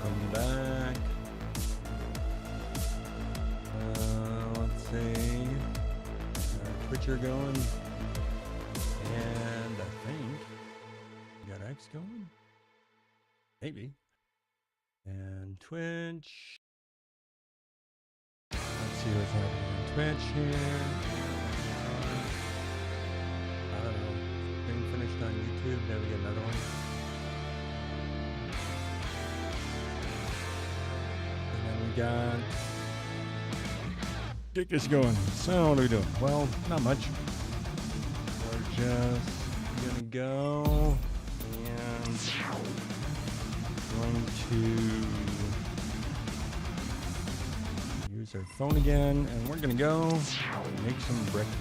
welcome back. Let's see. Twitcher going. And I think we got X going. Maybe. And Twitch. Let's see what's happening on Twitch here. I don't know. Thing finished on YouTube. Then we get another one. And then we got get this going. So what are we doing? Well, not much. We're just gonna go and going to use our phone again, and we're gonna go make some breakfast.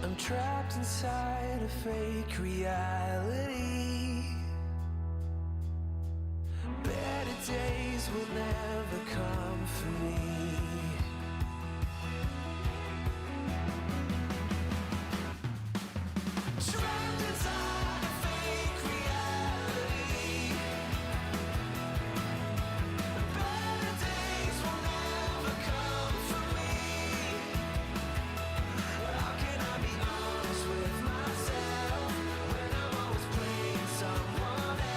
I'm trapped inside a fake reality. Better days will never come for me. Trapped inside a fake reality. Better days will never come for me. How can I be honest with myself when I'm always playing someone else?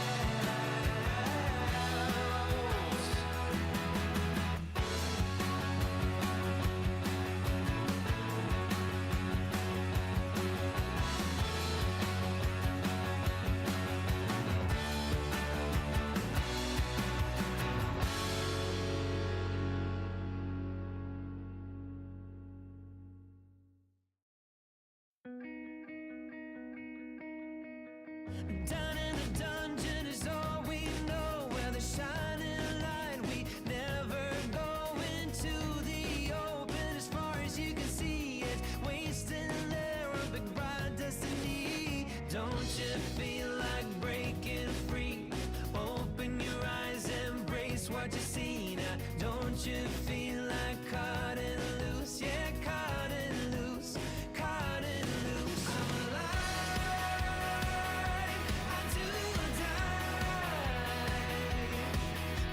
Down in the dungeon is all we know, where the shining light we never go into the open. As far as you can see, it's wasting there on big bright destiny. Don't you feel like breaking free? Open your eyes, embrace what you see now. Don't you feel like cutting loose? Yeah, cutting loose, cutting loose. I'm alive, I do or die.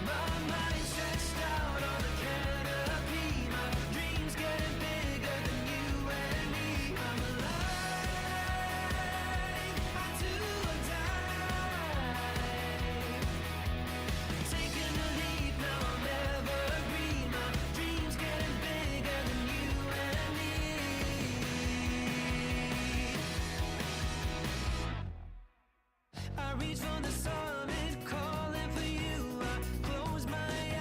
My mind stretched out on the canopy. My dreams getting bigger than you and me. I'm alive, I do or die. Taking the lead, now I'll never agree. My dreams getting bigger than you and me. I reach for the summit, calling for you. I close my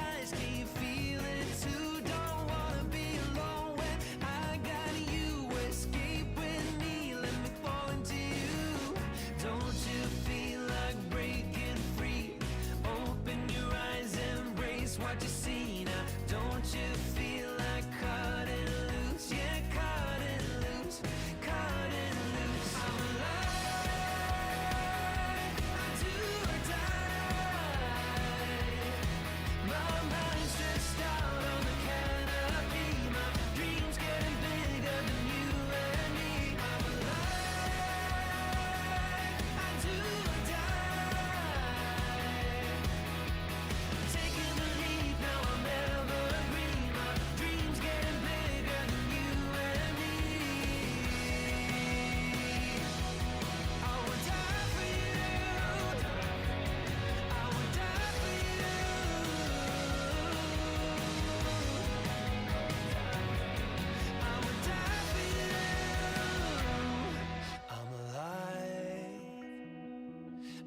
eyes, can you feel it too? Don't wanna be alone when I got you. Escape with me, let me fall into you. Don't you feel like breaking free? Open your eyes, embrace what you see now. Don't you feel like cutting loose? Yeah, cutting loose, cutting loose. I'm alive, I do or die. My mind stretched out on the canopy. My dreams getting bigger than you and me. I'm alive, I do or die. Taking the lead, now I'll never agree. My dreams getting bigger than you and me. I would die for you. I would die for you. I would die for you. I'm alive,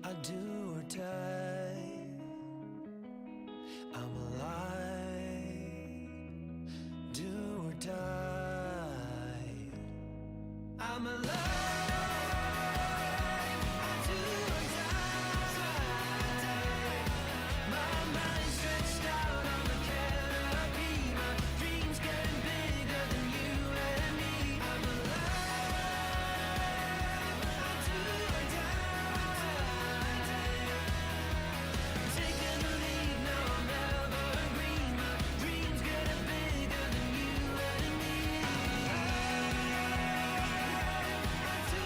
I do or die. I'm alive, do or die. I'm alive, I do or die. My mind stretched out on the canopy. My dreams getting bigger than you and me. I'm alive, I do or die. Taking the lead, now I'll never agree. My dreams getting bigger than you and me. I do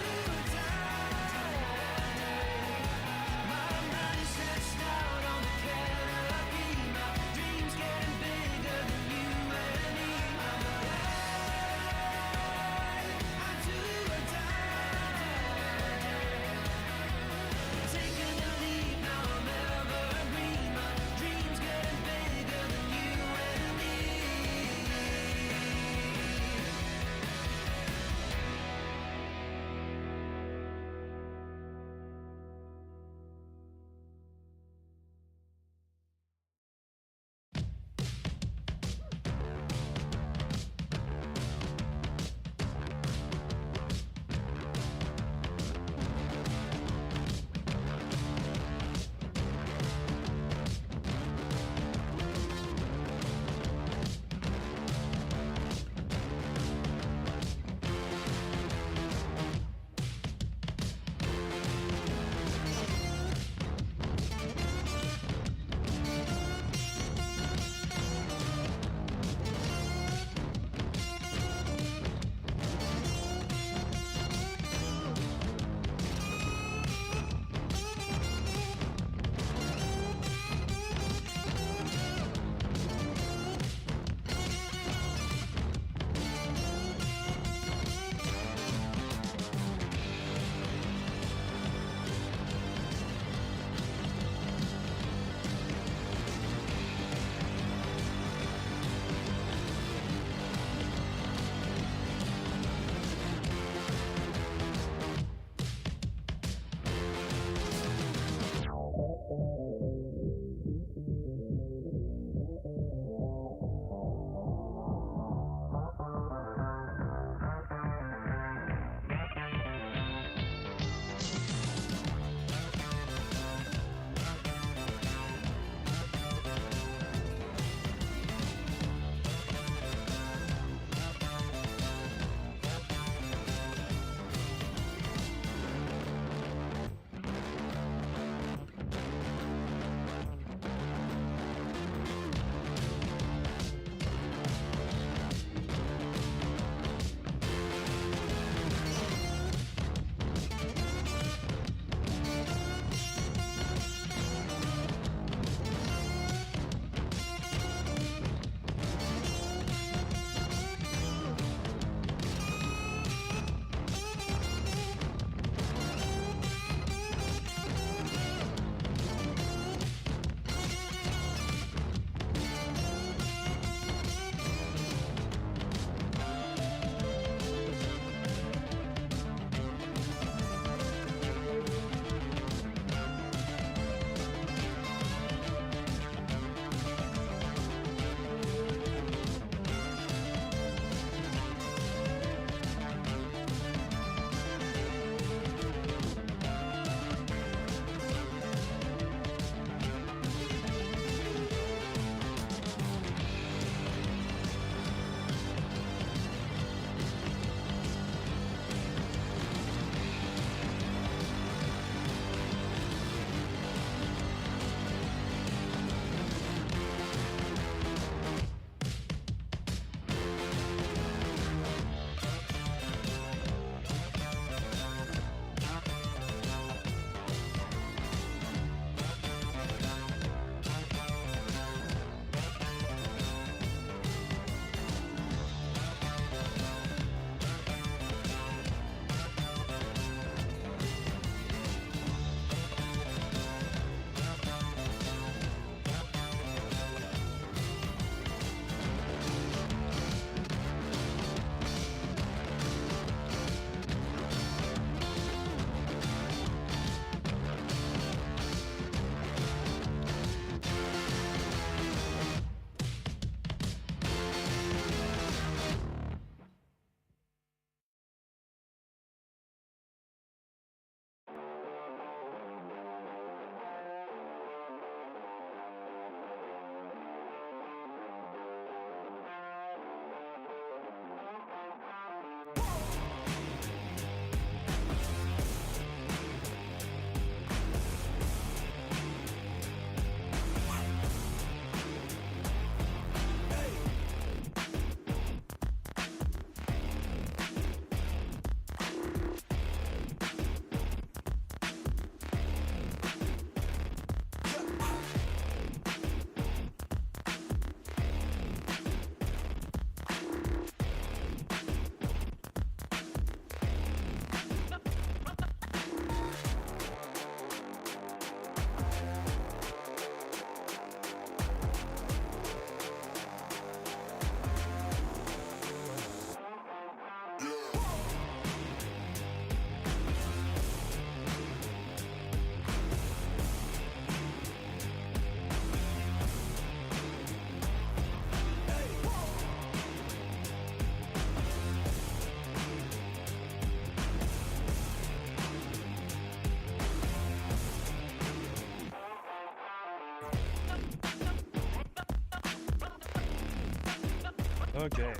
Okay.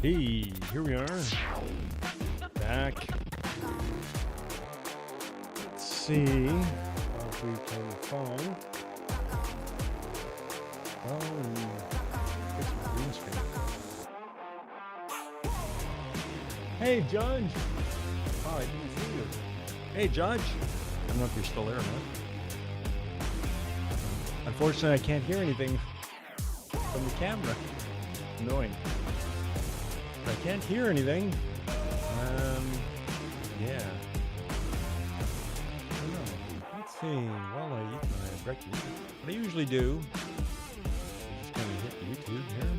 Hey, here we are. Back. Let's see if we can find. Fix my green screen. Hey, Judge. Oh, I didn't see you. Hey, Judge. I don't know if you're still there or not. Unfortunately, I can't hear anything from the camera. Annoying. I can't hear anything. Yeah. I don't know. Let's see. While I eat my breakfast, what I usually do, I'm just gonna hit YouTube here.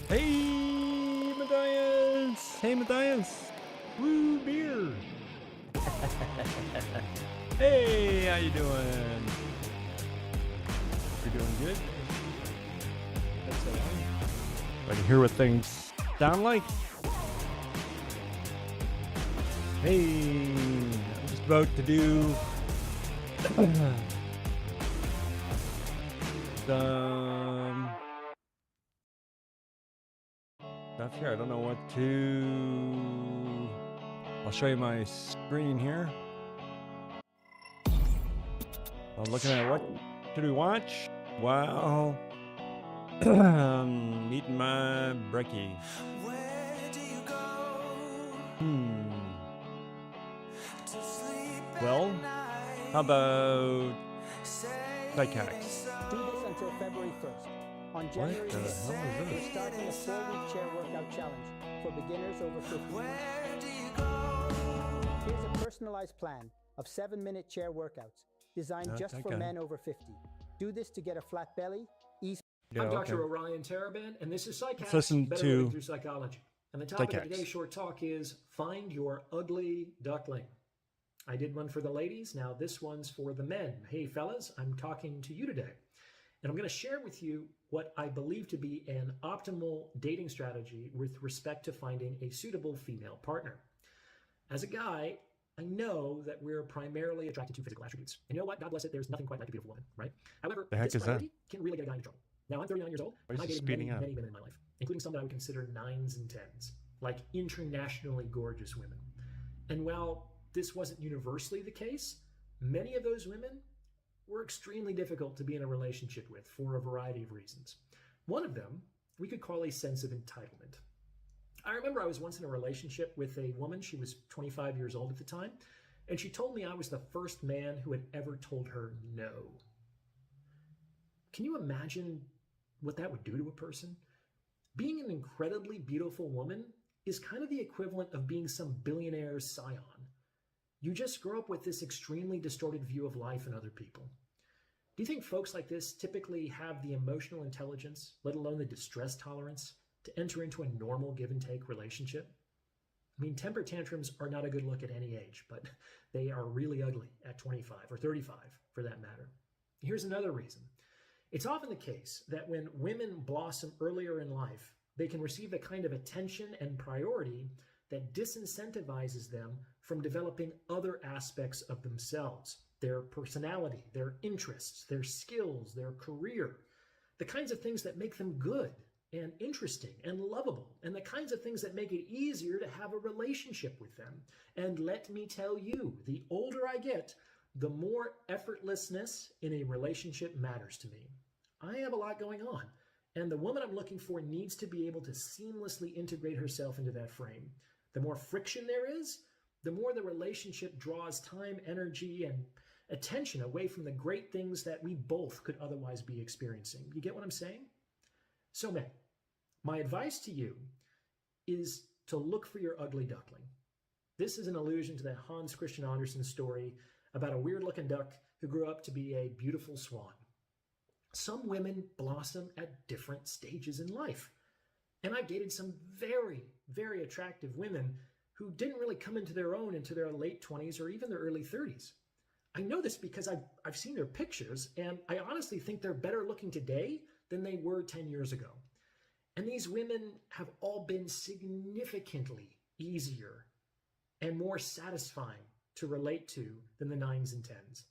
Hey, Matthias! Hey, Matthias! Woo, beer! Hey, how you doing? You're doing good? That's so long. I can hear what things sound like. Hey, I'm just about to do some stuff here. I don't know what to. I'll show you my screen here. I'm looking at what should we watch? Wow. Eating my brekkie. Where do you go to sleep Well, at night? how about Say psychics? Do this until February 1st. On January the 6th, hell is we're this? starting a 4-week chair workout challenge for beginners over 50. where do you go? Here's a personalized plan of 7-minute chair workouts designed just for Okay. men over 50. Do this to get a flat belly, ease. Yeah, I'm Dr. okay. Orion Taraban, and this is Psychics, Let's listen Better to Living Through Psychology. And the topic Psychics. of today's short talk is Find Your Ugly Duckling. I did one for the ladies, now this one's for the men. Hey fellas, I'm talking to you today. And I'm going to share with you what I believe to be an optimal dating strategy with respect to finding a suitable female partner. As a guy, I know that we're primarily attracted to physical attributes. And you know what? God bless it, there's nothing quite like a beautiful woman, right? However, The heck this is that? priority can really get a guy into trouble. Now, I'm 39 years old, Why and I is it dated many, speeding up? many women in my life, including some that I would consider 9s and 10s, like internationally gorgeous women. And while this wasn't universally the case, many of those women were extremely difficult to be in a relationship with for a variety of reasons. One of them we could call a sense of entitlement. I remember I was once in a relationship with a woman. She was 25 years old at the time, and she told me I was the first man who had ever told her no. Can you imagine what that would do to a person? Being an incredibly beautiful woman is kind of the equivalent of being some billionaire's scion. You just grow up with this extremely distorted view of life and other people. Do you think folks like this typically have the emotional intelligence, let alone the distress tolerance, to enter into a normal give and take relationship? I mean, temper tantrums are not a good look at any age, but they are really ugly at 25 or 35 for that matter. Here's another reason. It's often the case that when women blossom earlier in life, they can receive the kind of attention and priority that disincentivizes them from developing other aspects of themselves, their personality, their interests, their skills, their career, the kinds of things that make them good and interesting and lovable, and the kinds of things that make it easier to have a relationship with them. And let me tell you, the older I get, the more effortlessness in a relationship matters to me. I have a lot going on, and the woman I'm looking for needs to be able to seamlessly integrate herself into that frame. The more friction there is, the more the relationship draws time, energy, and attention away from the great things that we both could otherwise be experiencing. You get what I'm saying? So, men, my advice to you is to look for your ugly duckling. This is an allusion to that Hans Christian Andersen story about a weird-looking duck who grew up to be a beautiful swan. Some women blossom at different stages in life. And I've dated some very, very attractive women who didn't really come into their own into their late 20s or even their early 30s. I know this because I've seen their pictures, and I honestly think they're better looking today than they were 10 years ago. And these women have all been significantly easier and more satisfying to relate to than the 9s and 10s.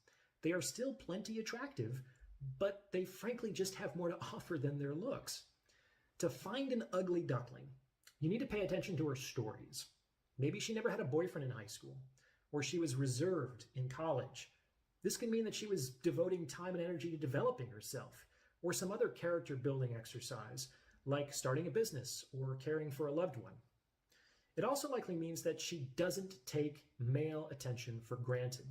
They are still plenty attractive, but they frankly just have more to offer than their looks. To find an ugly duckling, you need to pay attention to her stories. Maybe she never had a boyfriend in high school, or she was reserved in college. This can mean that she was devoting time and energy to developing herself, or some other character building exercise, like starting a business or caring for a loved one. It also likely means that she doesn't take male attention for granted.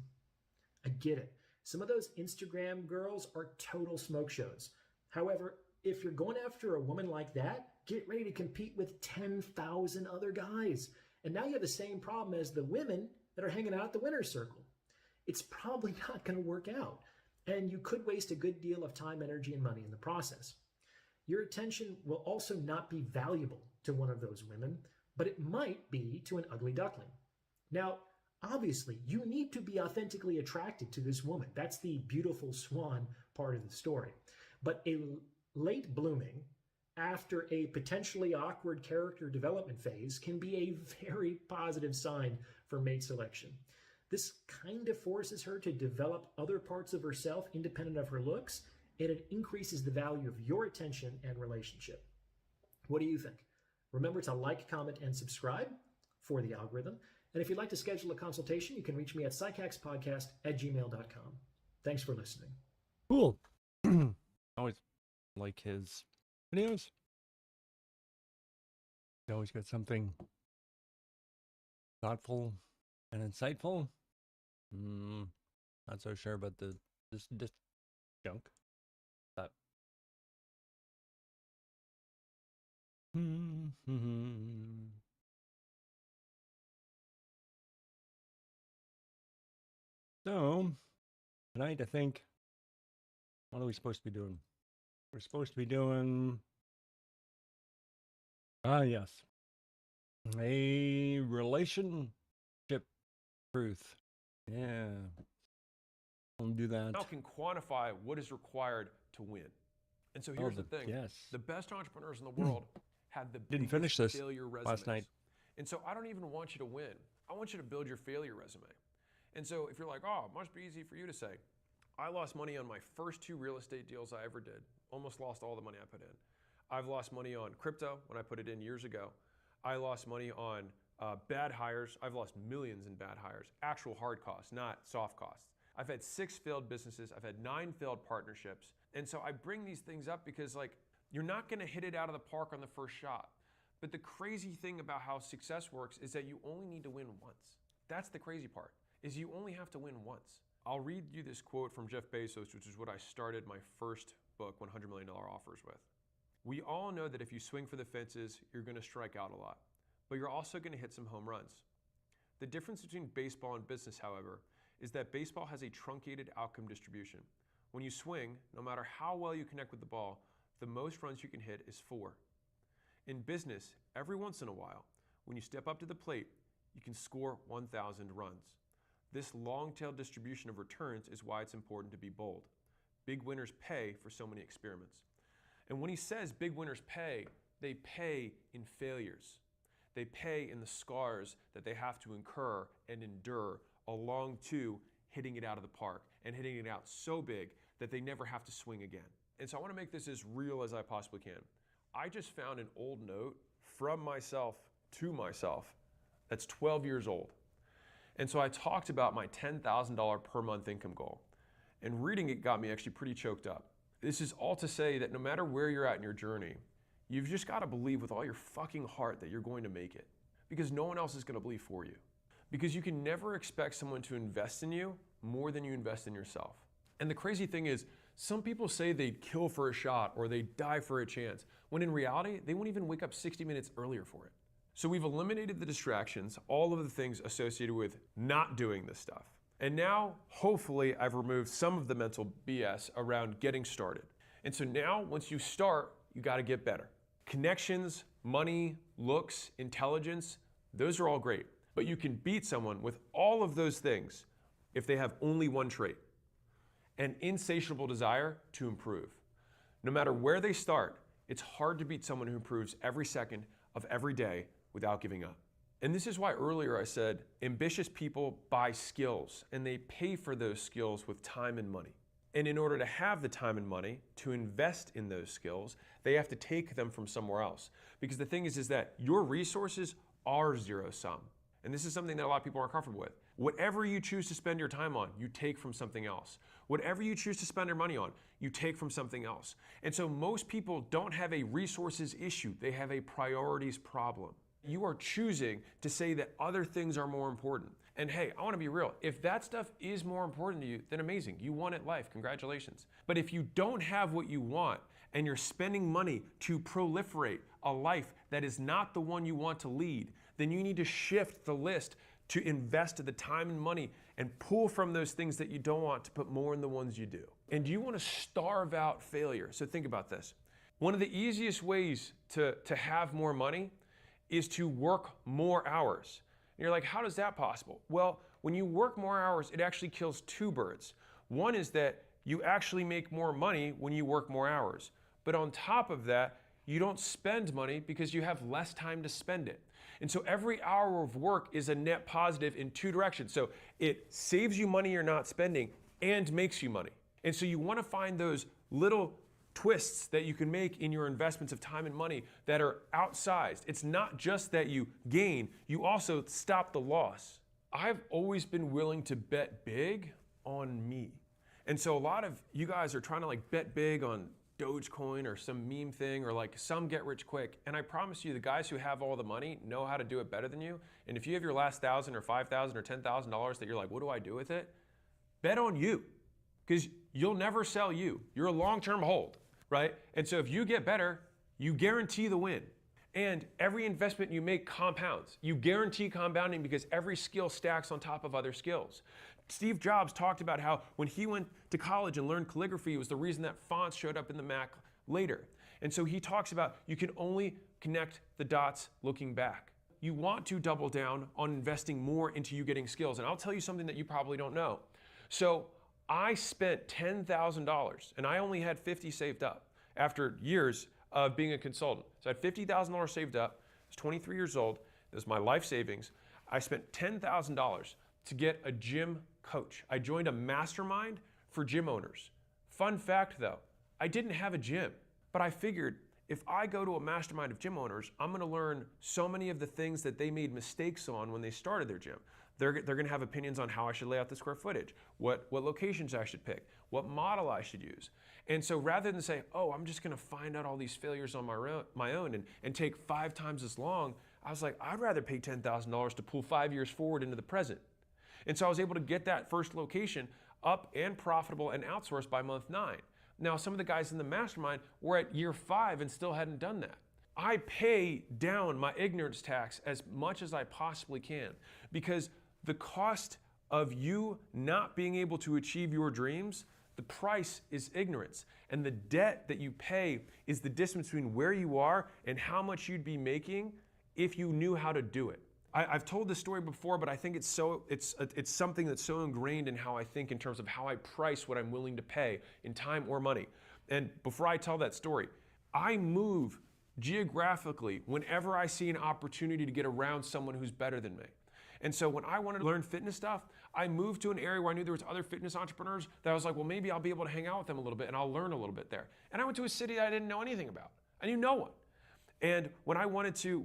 I get it. Some of those Instagram girls are total smoke shows. However, if you're going after a woman like that, get ready to compete with 10,000 other guys. And now you have the same problem as the women that are hanging out at the winner's circle. It's probably not going to work out. And you could waste a good deal of time, energy, and money in the process. Your attention will also not be valuable to one of those women, but it might be to an ugly duckling. Now, obviously, you need to be authentically attracted to this woman. That's the beautiful swan part of the story. But a late blooming after a potentially awkward character development phase can be a very positive sign for mate selection. This kind of forces her to develop other parts of herself independent of her looks, and it increases the value of your attention and relationship. What do you think? Remember to like, comment, and subscribe for the algorithm. And if you'd like to schedule a consultation, you can reach me at psychaxpodcast@gmail.com. Thanks for listening. Cool. Always like his videos. He's always got something thoughtful and insightful. Not so sure about this junk. But so tonight I think, what are we supposed to be doing? We're supposed to be doing yes, a relationship truth. Yeah, we'll do that. Now can quantify what is required to win. And so here's the thing. Yes. The best entrepreneurs in the world had the Didn't biggest finish this failure resumes. last night. And so I don't even want you to win. I want you to build your failure resume. And so if you're like, oh, it must be easy for you to say, I lost money on my first 2 real estate deals I ever did. Almost lost all the money I put in. I've lost money on crypto when I put it in years ago. I lost money on bad hires. I've lost millions in bad hires. Actual hard costs, not soft costs. I've had 6 failed businesses. I've had 9 failed partnerships. And so I bring these things up because you're not gonna hit it out of the park on the first shot. But the crazy thing about how success works is that you only need to win once. That's the crazy part, is you only have to win once. I'll read you this quote from Jeff Bezos, which is what I started my first book, $100 Million Offers, with. We all know that if you swing for the fences, you're gonna strike out a lot, but you're also gonna hit some home runs. The difference between baseball and business, however, is that baseball has a truncated outcome distribution. When you swing, no matter how well you connect with the ball, the most runs you can hit is 4. In business, every once in a while, when you step up to the plate, you can score 1,000 runs. This long-tail distribution of returns is why it's important to be bold. Big winners pay for so many experiments. And when he says big winners pay, they pay in failures. They pay in the scars that they have to incur and endure along to hitting it out of the park and hitting it out so big that they never have to swing again. And so I want to make this as real as I possibly can. I just found an old note from myself to myself that's 12 years old. And so I talked about my $10,000 per month income goal. And reading it got me actually pretty choked up. This is all to say that no matter where you're at in your journey, you've just got to believe with all your fucking heart that you're going to make it. Because no one else is going to believe for you. Because you can never expect someone to invest in you more than you invest in yourself. And the crazy thing is, some people say they'd kill for a shot or they'd die for a chance, when in reality, they won't even wake up 60 minutes earlier for it. So we've eliminated the distractions, all of the things associated with not doing this stuff. And now, hopefully, I've removed some of the mental BS around getting started. And so now, once you start, you gotta get better. Connections, money, looks, intelligence, those are all great. But you can beat someone with all of those things if they have only one trait: an insatiable desire to improve. No matter where they start, it's hard to beat someone who improves every second of every day without giving up. And this is why earlier I said ambitious people buy skills, and they pay for those skills with time and money. And in order to have the time and money to invest in those skills, they have to take them from somewhere else. Because the thing is that your resources are zero sum. And this is something that a lot of people aren't comfortable with. Whatever you choose to spend your time on, you take from something else. Whatever you choose to spend your money on, you take from something else. And so most people don't have a resources issue, they have a priorities problem. You are choosing to say that other things are more important. And hey, I want to be real. If that stuff is more important to you, then amazing. You won at life. Congratulations. But if you don't have what you want and you're spending money to proliferate a life that is not the one you want to lead, then you need to shift the list to invest the time and money and pull from those things that you don't want to put more in the ones you do. And you want to starve out failure. So think about this. One of the easiest ways to have more money is to work more hours. And you're like, how is that possible? Well, when you work more hours, it actually kills two birds. One is that you actually make more money when you work more hours. But on top of that, you don't spend money because you have less time to spend it. And so every hour of work is a net positive in two directions. So it saves you money you're not spending and makes you money. And so you want to find those little twists that you can make in your investments of time and money that are outsized. It's not just that you gain, you also stop the loss. I've always been willing to bet big on me. And so a lot of you guys are trying to like bet big on Dogecoin or some meme thing or like some get rich quick. And I promise you, the guys who have all the money know how to do it better than you. And if you have your last $1,000 or $5,000 or $10,000 that you're like, what do I do with it? Bet on you, because you'll never sell you. You're a long-term hold, right? And so if you get better, you guarantee the win. And every investment you make compounds. You guarantee compounding because every skill stacks on top of other skills. Steve Jobs talked about how when he went to college and learned calligraphy, it was the reason that fonts showed up in the Mac later. And so he talks about you can only connect the dots looking back. You want to double down on investing more into you getting skills. And I'll tell you something that you probably don't know. So I spent $10,000 and I only had $50 saved up after years of being a consultant. So I had $50,000 saved up. I was 23 years old. This was my life savings. I spent $10,000 to get a gym coach. I joined a mastermind for gym owners. Fun fact though, I didn't have a gym, but I figured if I go to a mastermind of gym owners, I'm gonna learn so many of the things that they made mistakes on when they started their gym. They're gonna have opinions on how I should lay out the square footage, what locations I should pick, what model I should use. And so rather than say, oh, I'm just gonna find out all these failures on my own and take 5 times as long, I was like, I'd rather pay $10,000 to pull 5 years forward into the present. And so I was able to get that first location up and profitable and outsourced by month 9. Now, some of the guys in the mastermind were at year 5 and still hadn't done that. I pay down my ignorance tax as much as I possibly can because the cost of you not being able to achieve your dreams, the price is ignorance. And the debt that you pay is the distance between where you are and how much you'd be making if you knew how to do it. I've told this story before, but I think it's something that's so ingrained in how I think in terms of how I price what I'm willing to pay in time or money. And before I tell that story, I move geographically whenever I see an opportunity to get around someone who's better than me. And so when I wanted to learn fitness stuff, I moved to an area where I knew there was other fitness entrepreneurs that I was like, well, maybe I'll be able to hang out with them a little bit and I'll learn a little bit there. And I went to a city that I didn't know anything about. I knew no one. And when I wanted to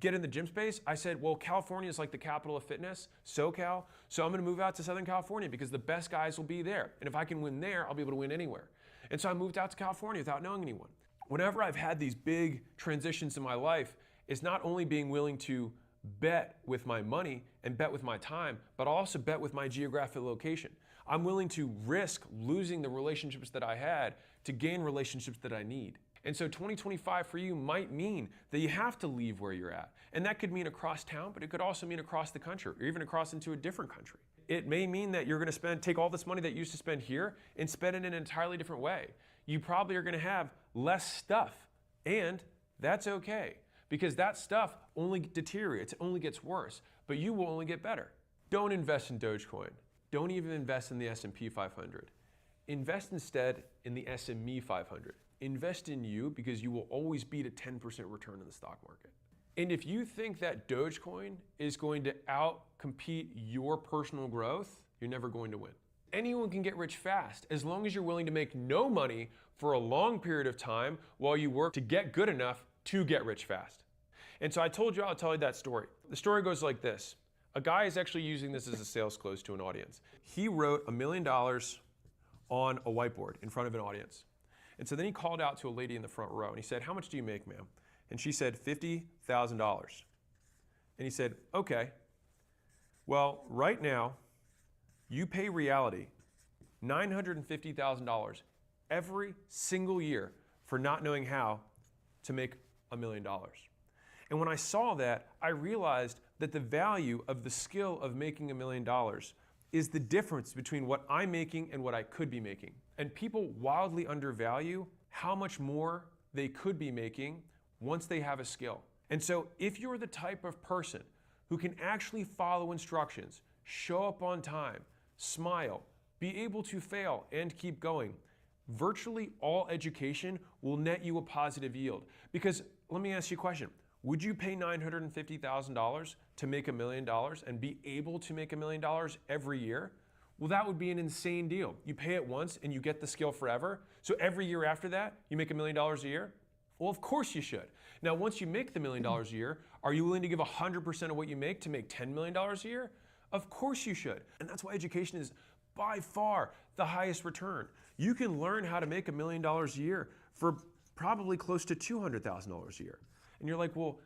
get in the gym space, I said, well, California is like the capital of fitness, SoCal. So I'm going to move out to Southern California because the best guys will be there. And if I can win there, I'll be able to win anywhere. And so I moved out to California without knowing anyone. Whenever I've had these big transitions in my life, it's not only being willing to bet with my money and bet with my time, but also bet with my geographic location. I'm willing to risk losing the relationships that I had to gain relationships that I need. And so 2025 for you might mean that you have to leave where you're at. And that could mean across town, but it could also mean across the country or even across into a different country. It may mean that you're gonna take all this money that you used to spend here and spend it in an entirely different way. You probably are gonna have less stuff, and that's okay. because that stuff only deteriorates, it only gets worse, but you will only get better. Don't invest in Dogecoin. Don't even invest in the S&P 500. Invest instead in the SME 500. Invest in you because you will always beat a 10% return in the stock market. And if you think that Dogecoin is going to outcompete your personal growth, you're never going to win. Anyone can get rich fast as long as you're willing to make no money for a long period of time while you work to get good enough to get rich fast. And so I told you I'll tell you that story. The story goes like this. A guy is actually using this as a sales close to an audience. He wrote $1 million on a whiteboard in front of an audience. And so then he called out to a lady in the front row and he said, "How much do you make, ma'am?" And she said, $50,000. And he said, "Okay, well, right now, you pay reality $950,000 every single year for not knowing how to make $1 million." And when I saw that, I realized that the value of the skill of making $1 million is the difference between what I'm making and what I could be making. And people wildly undervalue how much more they could be making once they have a skill. And so if you're the type of person who can actually follow instructions, show up on time, smile, be able to fail and keep going, virtually all education will net you a positive yield. Because let me ask you a question. Would you pay $950,000 to make $1 million and be able to make $1 million every year? Well, that would be an insane deal. You pay it once and you get the skill forever. So every year after that, you make $1 million a year? Well, of course you should. Now, once you make the $1 million a year, are you willing to give 100% of what you make to make $10 million a year? Of course you should. And that's why education is by far the highest return. You can learn how to make $1 million a year for probably close to $200,000 a year. And you're like, well,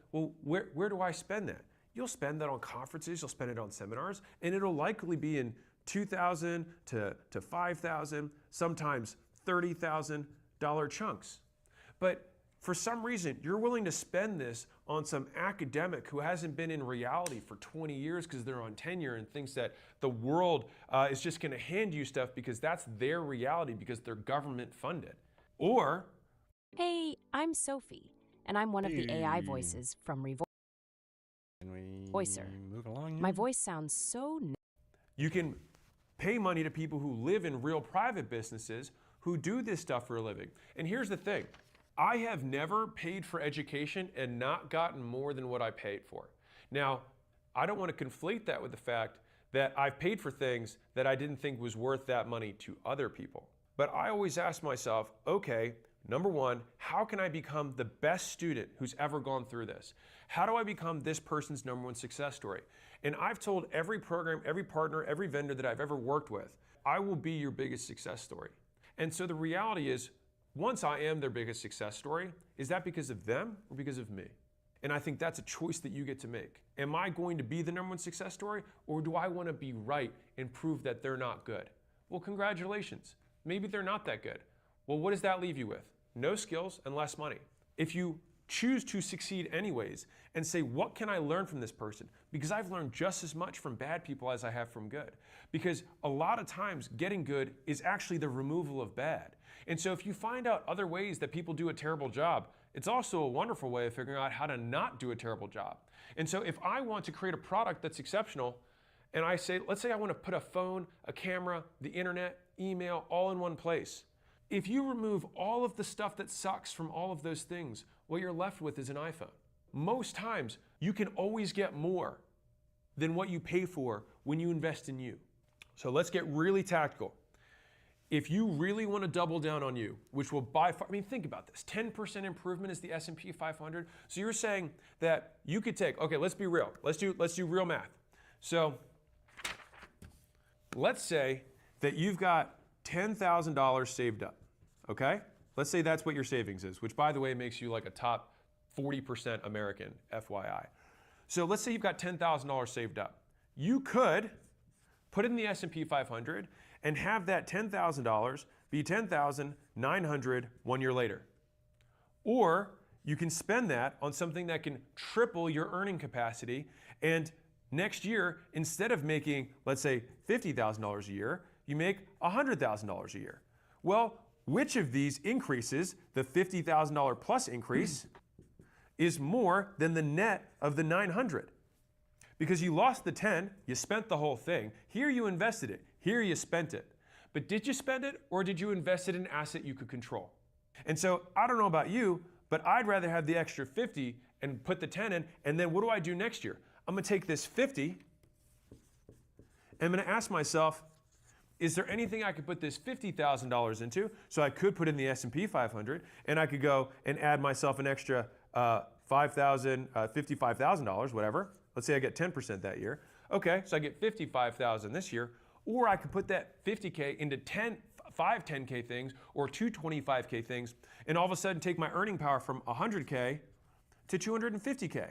where do I spend that? You'll spend that on conferences, you'll spend it on seminars, and it'll likely be in $2,000 to $5,000, sometimes $30,000 chunks. But for some reason, you're willing to spend this on some academic who hasn't been in reality for 20 years because they're on tenure and thinks that the world is just going to hand you stuff because that's their reality because they're government funded. Or, hey, I'm Sophie, and I'm one of the AI voices from Voicer. Move along. My voice sounds so you can pay money to people who live in real private businesses who do this stuff for a living. And here's the thing. I have never paid for education and not gotten more than what I paid for. Now, I don't want to conflate that with the fact that I've paid for things that I didn't think was worth that money to other people. But I always ask myself, okay, number one, how can I become the best student who's ever gone through this? How do I become this person's number one success story? And I've told every program, every partner, every vendor that I've ever worked with, I will be your biggest success story. And so the reality is, once I am their biggest success story, is that because of them or because of me? And I think that's a choice that you get to make. Am I going to be the number one success story, or do I want to be right and prove that they're not good? Well, congratulations. Maybe they're not that good. Well, what does that leave you with? No skills and less money. If you choose to succeed anyways and say, what can I learn from this person? Because I've learned just as much from bad people as I have from good. Because a lot of times getting good is actually the removal of bad. And so if you find out other ways that people do a terrible job, it's also a wonderful way of figuring out how to not do a terrible job. And so if I want to create a product that's exceptional, and I say, let's say I want to put a phone, a camera, the internet, email, all in one place. If you remove all of the stuff that sucks from all of those things, what you're left with is an iPhone. Most times, you can always get more than what you pay for when you invest in you. So let's get really tactical. If you really want to double down on you, which will by far, I mean, think about this. 10% improvement is the S&P 500. So you're saying that you could take, okay, let's be real. Let's do real math. So let's say that you've got $10,000 saved up, okay? Let's say that's what your savings is, which by the way makes you like a top 40% American, FYI. So let's say you've got $10,000 saved up. You could put it in the S&P 500 and have that $10,000 be $10,900 1 year later. Or you can spend that on something that can triple your earning capacity, and next year, instead of making, let's say, $50,000 a year, you make $100,000 a year. Well, which of these increases, the $50,000 plus increase, is more than the net of the 900. Because you lost the 10, you spent the whole thing. Here you invested it, here you spent it. But did you spend it, or did you invest it in an asset you could control? And so I don't know about you, but I'd rather have the extra 50 and put the 10 in, and then what do I do next year? I'm gonna take this 50, and I'm gonna ask myself, is there anything I could put this $50,000 into? So I could put in the S&P 500, and I could go and add myself an extra $55,000, whatever. Let's say I get 10% that year. Okay, so I get $55,000 this year, or I could put that $50K into 5 10K things or 2 25K things, and all of a sudden take my earning power from 100K to 250K.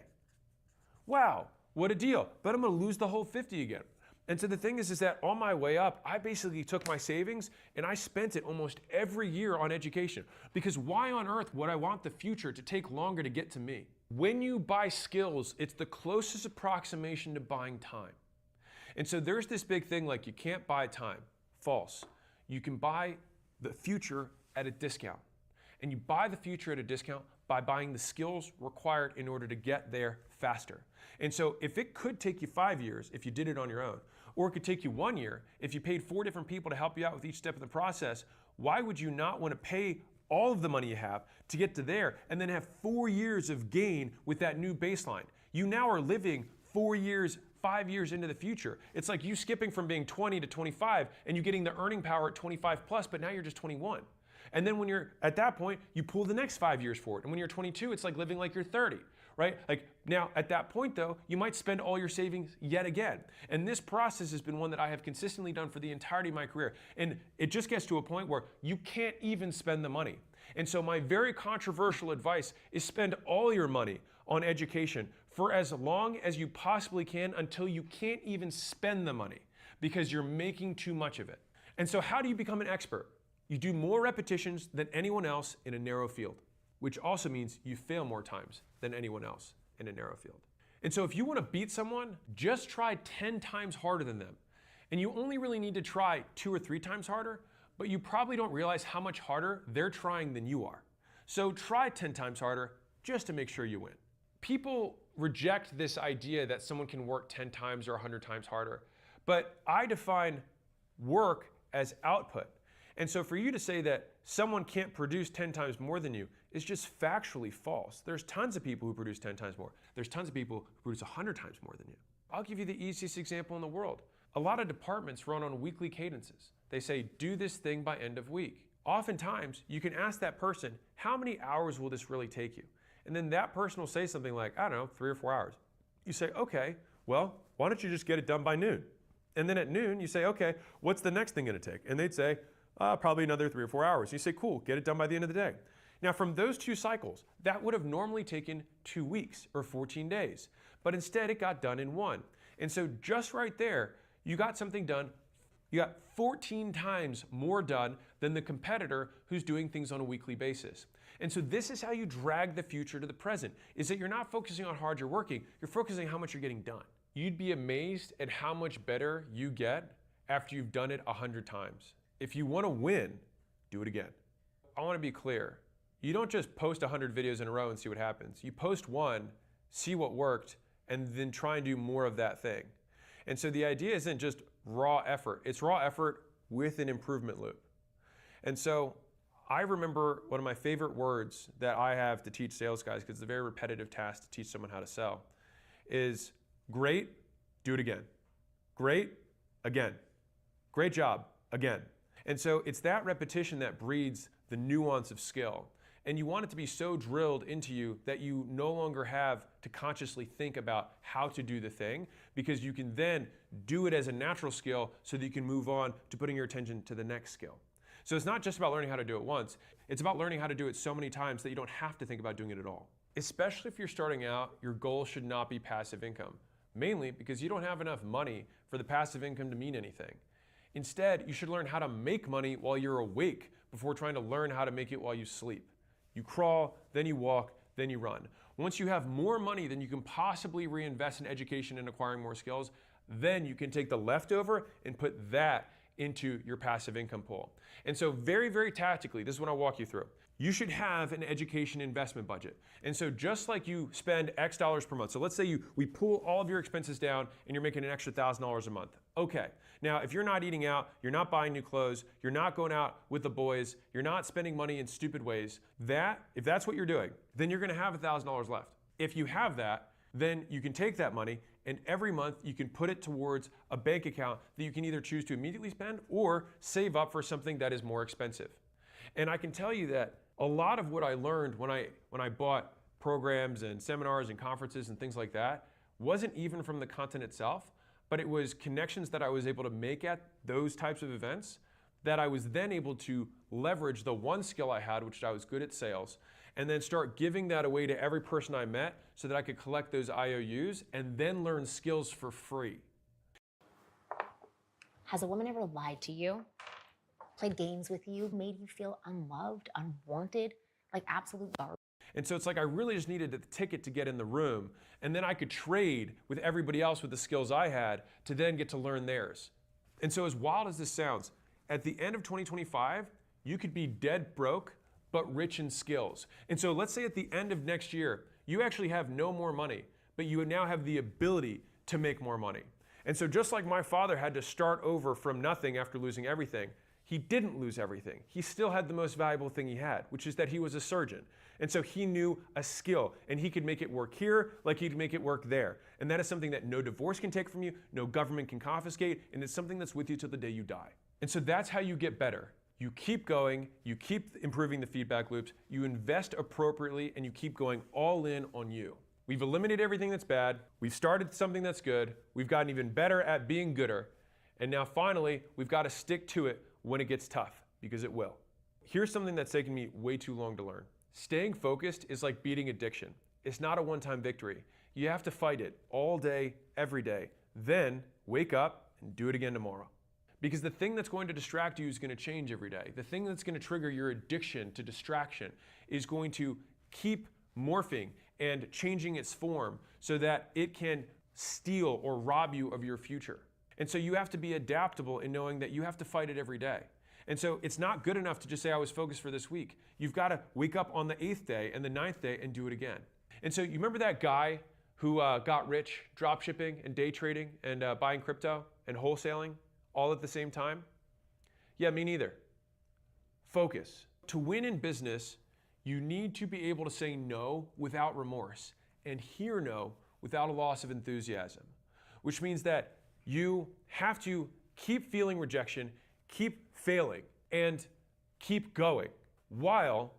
Wow, what a deal. But I'm gonna lose the whole 50 again. And so the thing is that on my way up, I basically took my savings and I spent it almost every year on education. Because why on earth would I want the future to take longer to get to me? When you buy skills, it's the closest approximation to buying time. And so there's this big thing like you can't buy time. False. You can buy the future at a discount. And you buy the future at a discount by buying the skills required in order to get there faster. And so if it could take you 5 years if you did it on your own, or it could take you 1 year if you paid 4 different people to help you out with each step of the process, why would you not want to pay all of the money you have to get to there and then have 4 years of gain with that new baseline? You now are living 4 years, 5 years into the future. It's like you skipping from being 20 to 25 and you getting the earning power at 25 plus, but now you're just 21. And then when you're at that point, you pull the next 5 years for it. And when you're 22, it's like living like you're 30, right? Like now at that point though, you might spend all your savings yet again. And this process has been one that I have consistently done for the entirety of my career. And it just gets to a point where you can't even spend the money. And so my very controversial advice is spend all your money on education for as long as you possibly can until you can't even spend the money because you're making too much of it. And so how do you become an expert? You do more repetitions than anyone else in a narrow field, which also means you fail more times than anyone else in a narrow field. And so if you want to beat someone, just try 10 times harder than them. And you only really need to try 2 or 3 times harder, but you probably don't realize how much harder they're trying than you are. So try 10 times harder just to make sure you win. People reject this idea that someone can work 10 times or 100 times harder, but I define work as output. And so for you to say that someone can't produce 10 times more than you is just factually false. There's tons of people who produce 10 times more. There's tons of people who produce 100 times more than you. I'll give you the easiest example in the world. A lot of departments run on weekly cadences. They say, do this thing by end of week. Oftentimes, you can ask that person, how many hours will this really take you? And then that person will say something like, I don't know, 3 or 4 hours. You say, okay, well, why don't you just get it done by noon? And then at noon, you say, okay, what's the next thing gonna take? And they'd say, probably another 3 or 4 hours. You say, cool, get it done by the end of the day. Now from those 2 cycles, that would have normally taken 2 weeks or 14 days, but instead it got done in 1. And so just right there, you got something done, you got 14 times more done than the competitor who's doing things on a weekly basis. And so this is how you drag the future to the present, is that you're not focusing on how hard you're working, you're focusing on how much you're getting done. You'd be amazed at how much better you get after you've done it 100 times. If you want to win, do it again. I want to be clear. You don't just post 100 videos in a row and see what happens. You post one, see what worked, and then try and do more of that thing. And so the idea isn't just raw effort. It's raw effort with an improvement loop. And so I remember one of my favorite words that I have to teach sales guys, because it's a very repetitive task to teach someone how to sell, is great, do it again. Great, again. Great job, again. And so it's that repetition that breeds the nuance of skill. And you want it to be so drilled into you that you no longer have to consciously think about how to do the thing, because you can then do it as a natural skill so that you can move on to putting your attention to the next skill. So it's not just about learning how to do it once, it's about learning how to do it so many times that you don't have to think about doing it at all. Especially if you're starting out, your goal should not be passive income, mainly because you don't have enough money for the passive income to mean anything. Instead, you should learn how to make money while you're awake before trying to learn how to make it while you sleep. You crawl, then you walk, then you run. Once you have more money than you can possibly reinvest in education and acquiring more skills, then you can take the leftover and put that into your passive income pool. And so very, very tactically, this is what I'll walk you through. You should have an education investment budget. And so just like you spend X dollars per month, so let's say we pull all of your expenses down and you're making an extra $1,000 a month. Okay, now if you're not eating out, you're not buying new clothes, you're not going out with the boys, you're not spending money in stupid ways, if that's what you're doing, then you're gonna have $1,000 left. If you have that, then you can take that money and every month you can put it towards a bank account that you can either choose to immediately spend or save up for something that is more expensive. And I can tell you that a lot of what I learned when I bought programs and seminars and conferences and things like that wasn't even from the content itself, but it was connections that I was able to make at those types of events that I was then able to leverage the one skill I had, which I was good at sales, and then start giving that away to every person I met so that I could collect those IOUs and then learn skills for free. Has a woman ever lied to you? Played games with you, made you feel unloved, unwanted, like absolute garbage? And so it's like I really just needed the ticket to get in the room, and then I could trade with everybody else with the skills I had to then get to learn theirs. And so as wild as this sounds, at the end of 2025, you could be dead broke, but rich in skills. And so let's say at the end of next year, you actually have no more money, but you now have the ability to make more money. And so just like my father had to start over from nothing after losing everything, he didn't lose everything. He still had the most valuable thing he had, which is that he was a surgeon. And so he knew a skill, and he could make it work here like he'd make it work there. And that is something that no divorce can take from you, no government can confiscate, and it's something that's with you till the day you die. And so that's how you get better. You keep going, you keep improving the feedback loops, you invest appropriately, and you keep going all in on you. We've eliminated everything that's bad, we've started something that's good, we've gotten even better at being gooder, and now finally, we've got to stick to it when it gets tough, because it will. Here's something that's taken me way too long to learn. Staying focused is like beating addiction. It's not a one-time victory. You have to fight it all day, every day. Then wake up and do it again tomorrow. Because the thing that's going to distract you is going to change every day. The thing that's going to trigger your addiction to distraction is going to keep morphing and changing its form so that it can steal or rob you of your future. And so you have to be adaptable in knowing that you have to fight it every day. And so it's not good enough to just say I was focused for this week. You've got to wake up on the 8th day and the 9th day and do it again. And so you remember that guy who got rich drop shipping and day trading and buying crypto and wholesaling all at the same time? Yeah, me neither. Focus. To win in business, you need to be able to say no without remorse and hear no without a loss of enthusiasm, which means that you have to keep feeling rejection, keep failing, and keep going while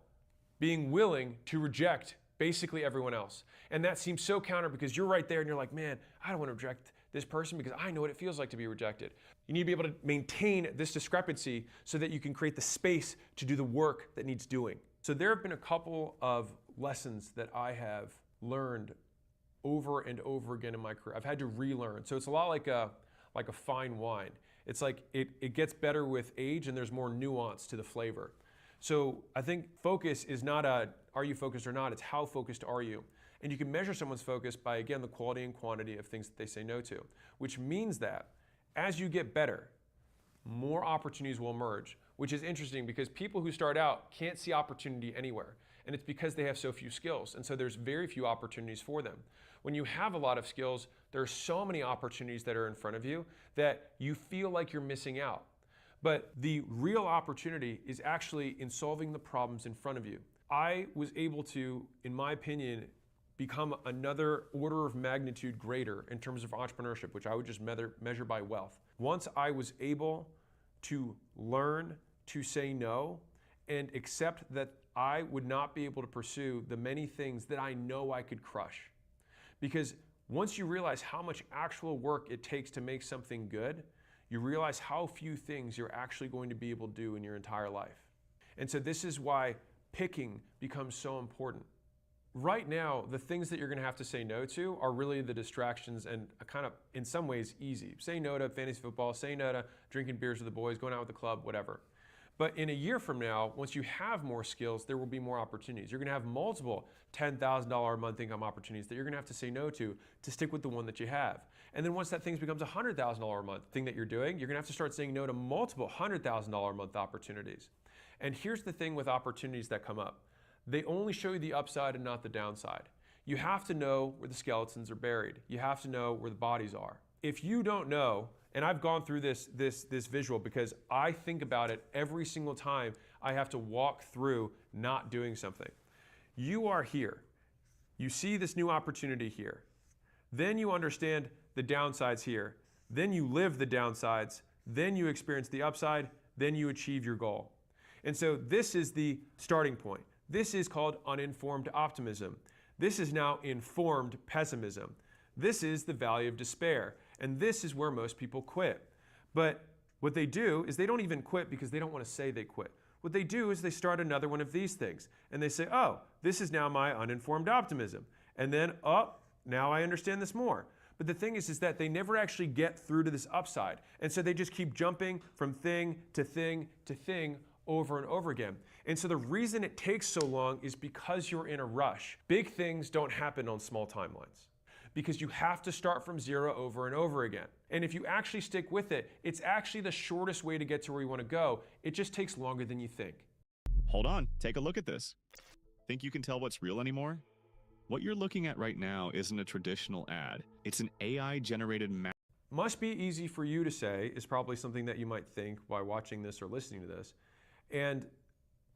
being willing to reject basically everyone else. And that seems so counter because you're right there and you're like, man, I don't want to reject this person because I know what it feels like to be rejected. You need to be able to maintain this discrepancy so that you can create the space to do the work that needs doing. So there have been a couple of lessons that I have learned over and over again in my career. I've had to relearn. So it's a lot like a fine wine. It's like it gets better with age and there's more nuance to the flavor. So I think focus is not are you focused or not, it's how focused are you? And you can measure someone's focus by, again, the quality and quantity of things that they say no to, which means that as you get better, more opportunities will emerge, which is interesting because people who start out can't see opportunity anywhere. And it's because they have so few skills. And so there's very few opportunities for them. When you have a lot of skills, there are so many opportunities that are in front of you that you feel like you're missing out. But the real opportunity is actually in solving the problems in front of you. I was able to, in my opinion, become another order of magnitude greater in terms of entrepreneurship, which I would just measure by wealth. Once I was able to learn to say no and accept that I would not be able to pursue the many things that I know I could crush. Because once you realize how much actual work it takes to make something good, you realize how few things you're actually going to be able to do in your entire life. And so this is why picking becomes so important. Right now, the things that you're going to have to say no to are really the distractions and kind of, in some ways, easy. Say no to fantasy football, say no to drinking beers with the boys, going out with the club, whatever. But in a year from now, once you have more skills, there will be more opportunities. You're going to have multiple $10,000 a month income opportunities that you're going to have to say no to stick with the one that you have. And then once that thing becomes a $100,000 a month thing that you're doing, you're gonna have to start saying no to multiple $100,000 a month opportunities. And here's the thing with opportunities that come up. They only show you the upside and not the downside. You have to know where the skeletons are buried. You have to know where the bodies are. If you don't know, and I've gone through this visual because I think about it every single time I have to walk through not doing something. You are here. You see this new opportunity here. Then you understand the downsides here. Then you live the downsides. Then you experience the upside. Then you achieve your goal. And so this is the starting point. This is called uninformed optimism. This is now informed pessimism. This is the valley of despair. And this is where most people quit. But what they do is they don't even quit because they don't want to say they quit. What they do is they start another one of these things. And they say, oh, this is now my uninformed optimism. And then, oh, now I understand this more. But the thing is that they never actually get through to this upside. And so they just keep jumping from thing to thing to thing over and over again. And so the reason it takes so long is because you're in a rush. Big things don't happen on small timelines because you have to start from zero over and over again. And if you actually stick with it, it's actually the shortest way to get to where you want to go. It just takes longer than you think. Hold on, take a look at this. Think you can tell what's real anymore? What you're looking at right now isn't a traditional ad. It's an AI-generated map. Must be easy for you to say is probably something that you might think while watching this or listening to this. And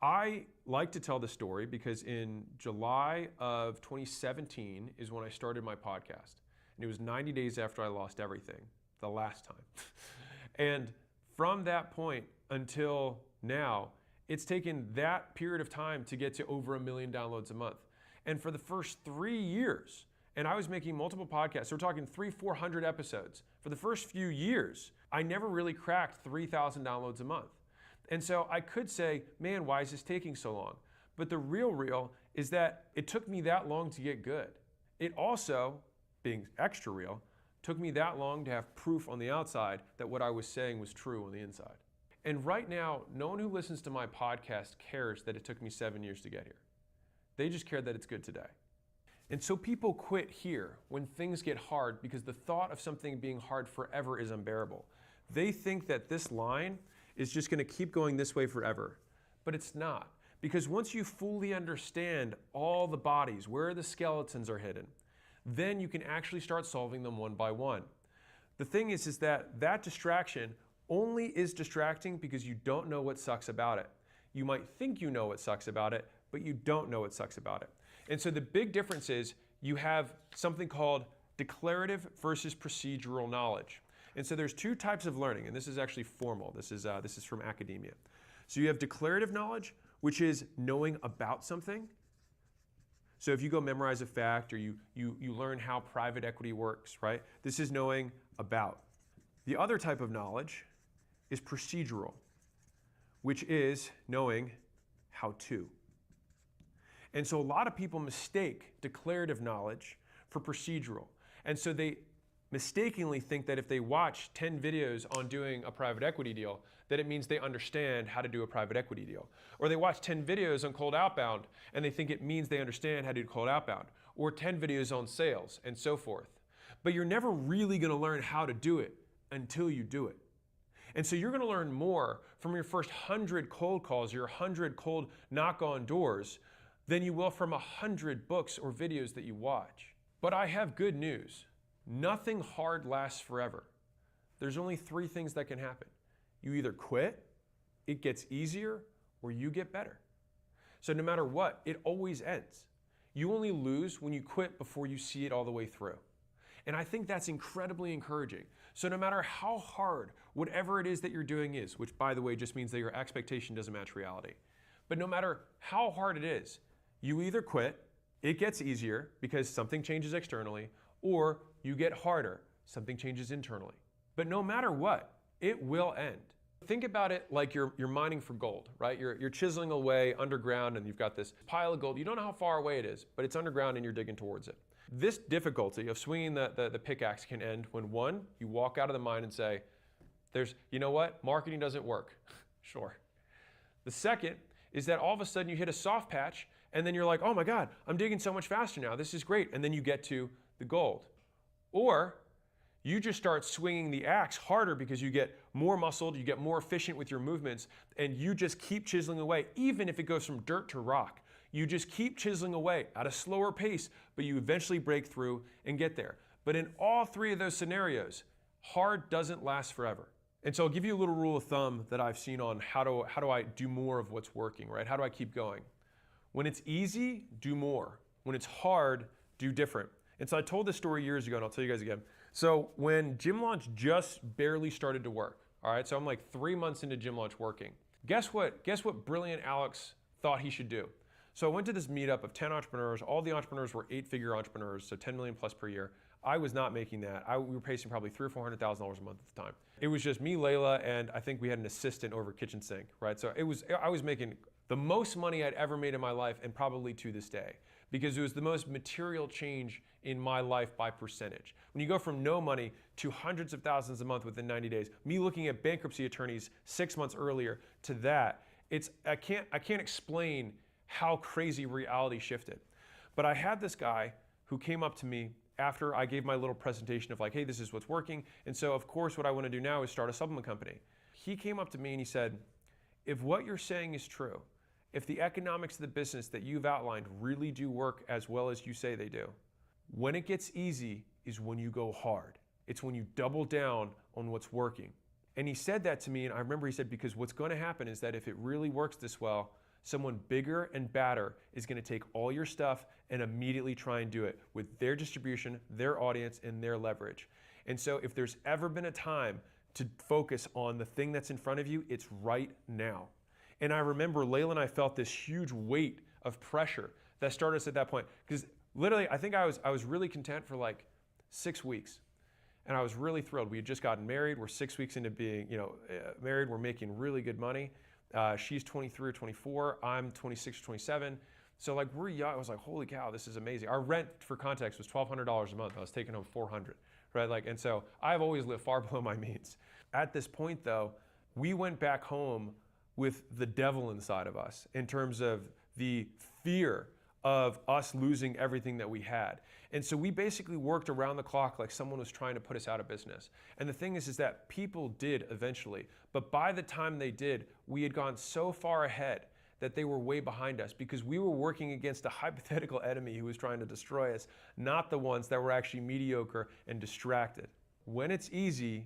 I like to tell the story because in July of 2017 is when I started my podcast. And it was 90 days after I lost everything, the last time. And from that point until now, it's taken that period of time to get to over 1 million downloads a month. And for the first 3 years, and I was making multiple podcasts, so we're talking 300-400 episodes. For the first few years, I never really cracked 3,000 downloads a month. And so I could say, man, why is this taking so long? But the real is that it took me that long to get good. It also, being extra real, took me that long to have proof on the outside that what I was saying was true on the inside. And right now, no one who listens to my podcast cares that it took me 7 years to get here. They just care that it's good today. And so people quit here when things get hard because the thought of something being hard forever is unbearable. They think that this line is just going to keep going this way forever. But it's not. Because once you fully understand all the bodies, where the skeletons are hidden, then you can actually start solving them one by one. The thing is that distraction only is distracting because you don't know what sucks about it. You might think you know what sucks about it, but you don't know what sucks about it. And so the big difference is you have something called declarative versus procedural knowledge. And so there's two types of learning, and this is actually formal. This is from academia. So you have declarative knowledge, which is knowing about something. So if you go memorize a fact or you learn how private equity works, right? This is knowing about. The other type of knowledge is procedural, which is knowing how to. And so a lot of people mistake declarative knowledge for procedural. And so they mistakenly think that if they watch 10 videos on doing a private equity deal, that it means they understand how to do a private equity deal. Or they watch 10 videos on cold outbound and they think it means they understand how to do cold outbound. Or 10 videos on sales and so forth. But you're never really going to learn how to do it until you do it. And so you're going to learn more from your first 100 cold calls, your 100 cold knock on doors, than you will from 100 books or videos that you watch. But I have good news. Nothing hard lasts forever. There's only 3 things that can happen. You either quit, it gets easier, or you get better. So no matter what, it always ends. You only lose when you quit before you see it all the way through. And I think that's incredibly encouraging. So no matter how hard whatever it is that you're doing is, which by the way just means that your expectation doesn't match reality, but no matter how hard it is, you either quit, it gets easier because something changes externally, or you get harder, something changes internally. But no matter what, it will end. Think about it like you're mining for gold, right? You're chiseling away underground and you've got this pile of gold. You don't know how far away it is, but it's underground and you're digging towards it. This difficulty of swinging the pickaxe can end when, one, you walk out of the mine and say, you know what? Marketing doesn't work. Sure. The second is that all of a sudden you hit a soft patch and then you're like, oh my God, I'm digging so much faster now. This is great. And then you get to the gold. Or You just start swinging the axe harder because you get more muscled, you get more efficient with your movements, and you just keep chiseling away, even if it goes from dirt to rock. You just keep chiseling away at a slower pace, but you eventually break through and get there. But in all three of those scenarios, hard doesn't last forever. And so I'll give you a little rule of thumb that I've seen on how do I do more of what's working, right? How do I keep going? When it's easy, do more. When it's hard, do different. And so I told this story years ago, and I'll tell you guys again. So when Gym Launch just barely started to work, all right? So I'm like 3 months into Gym Launch working. Guess what brilliant Alex thought he should do? So I went to this meetup of 10 entrepreneurs. All the entrepreneurs were 8-figure entrepreneurs, so 10 million plus per year. I was not making that. We were pacing probably $300,000 or $400,000 a month at the time. It was just me, Layla, and I think we had an assistant over kitchen sink, right? So I was making the most money I'd ever made in my life, and probably to this day, because it was the most material change in my life by percentage. When you go from no money to hundreds of thousands a month within 90 days, me looking at bankruptcy attorneys 6 months earlier to that, I can't explain how crazy reality shifted. But I had this guy who came up to me after I gave my little presentation of like, hey, this is what's working. And so of course what I want to do now is start a supplement company. He came up to me and he said, if what you're saying is true, if the economics of the business that you've outlined really do work as well as you say they do, when it gets easy is when you go hard. It's when you double down on what's working. And he said that to me, and I remember he said, because what's going to happen is that if it really works this well, someone bigger and badder is going to take all your stuff and immediately try and do it with their distribution, their audience, and their leverage. And so if there's ever been a time to focus on the thing that's in front of you, it's right now. And I remember Layla and I felt this huge weight of pressure that started us at that point. Because literally, I think I was really content for like 6 weeks. And I was really thrilled. We had just gotten married. We're 6 weeks into being married. We're making really good money. She's 23 or 24. I'm 26 or 27. So like we're young. I was like, holy cow, this is amazing. Our rent, for context, was $1,200 a month. I was taking home $400, right? Like, and so I've always lived far below my means. At this point, though, we went back home with the devil inside of us in terms of the fear of us losing everything that we had. And so we basically worked around the clock like someone was trying to put us out of business. And the thing is that people did eventually, but by the time they did, we had gone so far ahead that they were way behind us because we were working against a hypothetical enemy who was trying to destroy us, not the ones that were actually mediocre and distracted. When it's easy,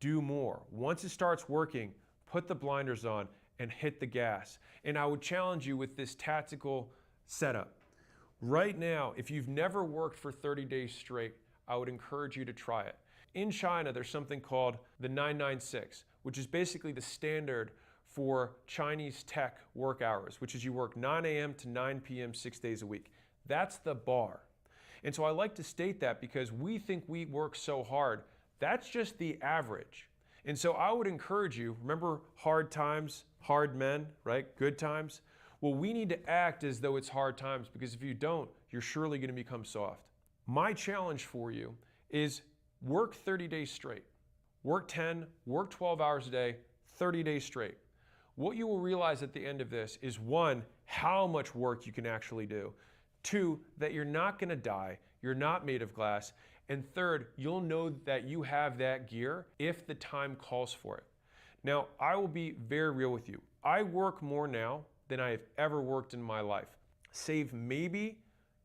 do more. Once it starts working, put the blinders on and hit the gas. And I would challenge you with this tactical setup. Right now, if you've never worked for 30 days straight, I would encourage you to try it. In China, there's something called the 996, which is basically the standard for Chinese tech work hours, which is you work 9 a.m. to 9 p.m. 6 days a week. That's the bar. And so I like to state that because we think we work so hard. That's just the average. And so I would encourage you, remember hard times, hard men, right? Good times. Well, we need to act as though it's hard times because if you don't, you're surely going to become soft. My challenge for you is work 30 days straight. Work 10, work 12 hours a day, 30 days straight. What you will realize at the end of this is 1, how much work you can actually do. 2, that you're not going to die. You're not made of glass. And 3rd, you'll know that you have that gear if the time calls for it. Now, I will be very real with you. I work more now than I have ever worked in my life, save maybe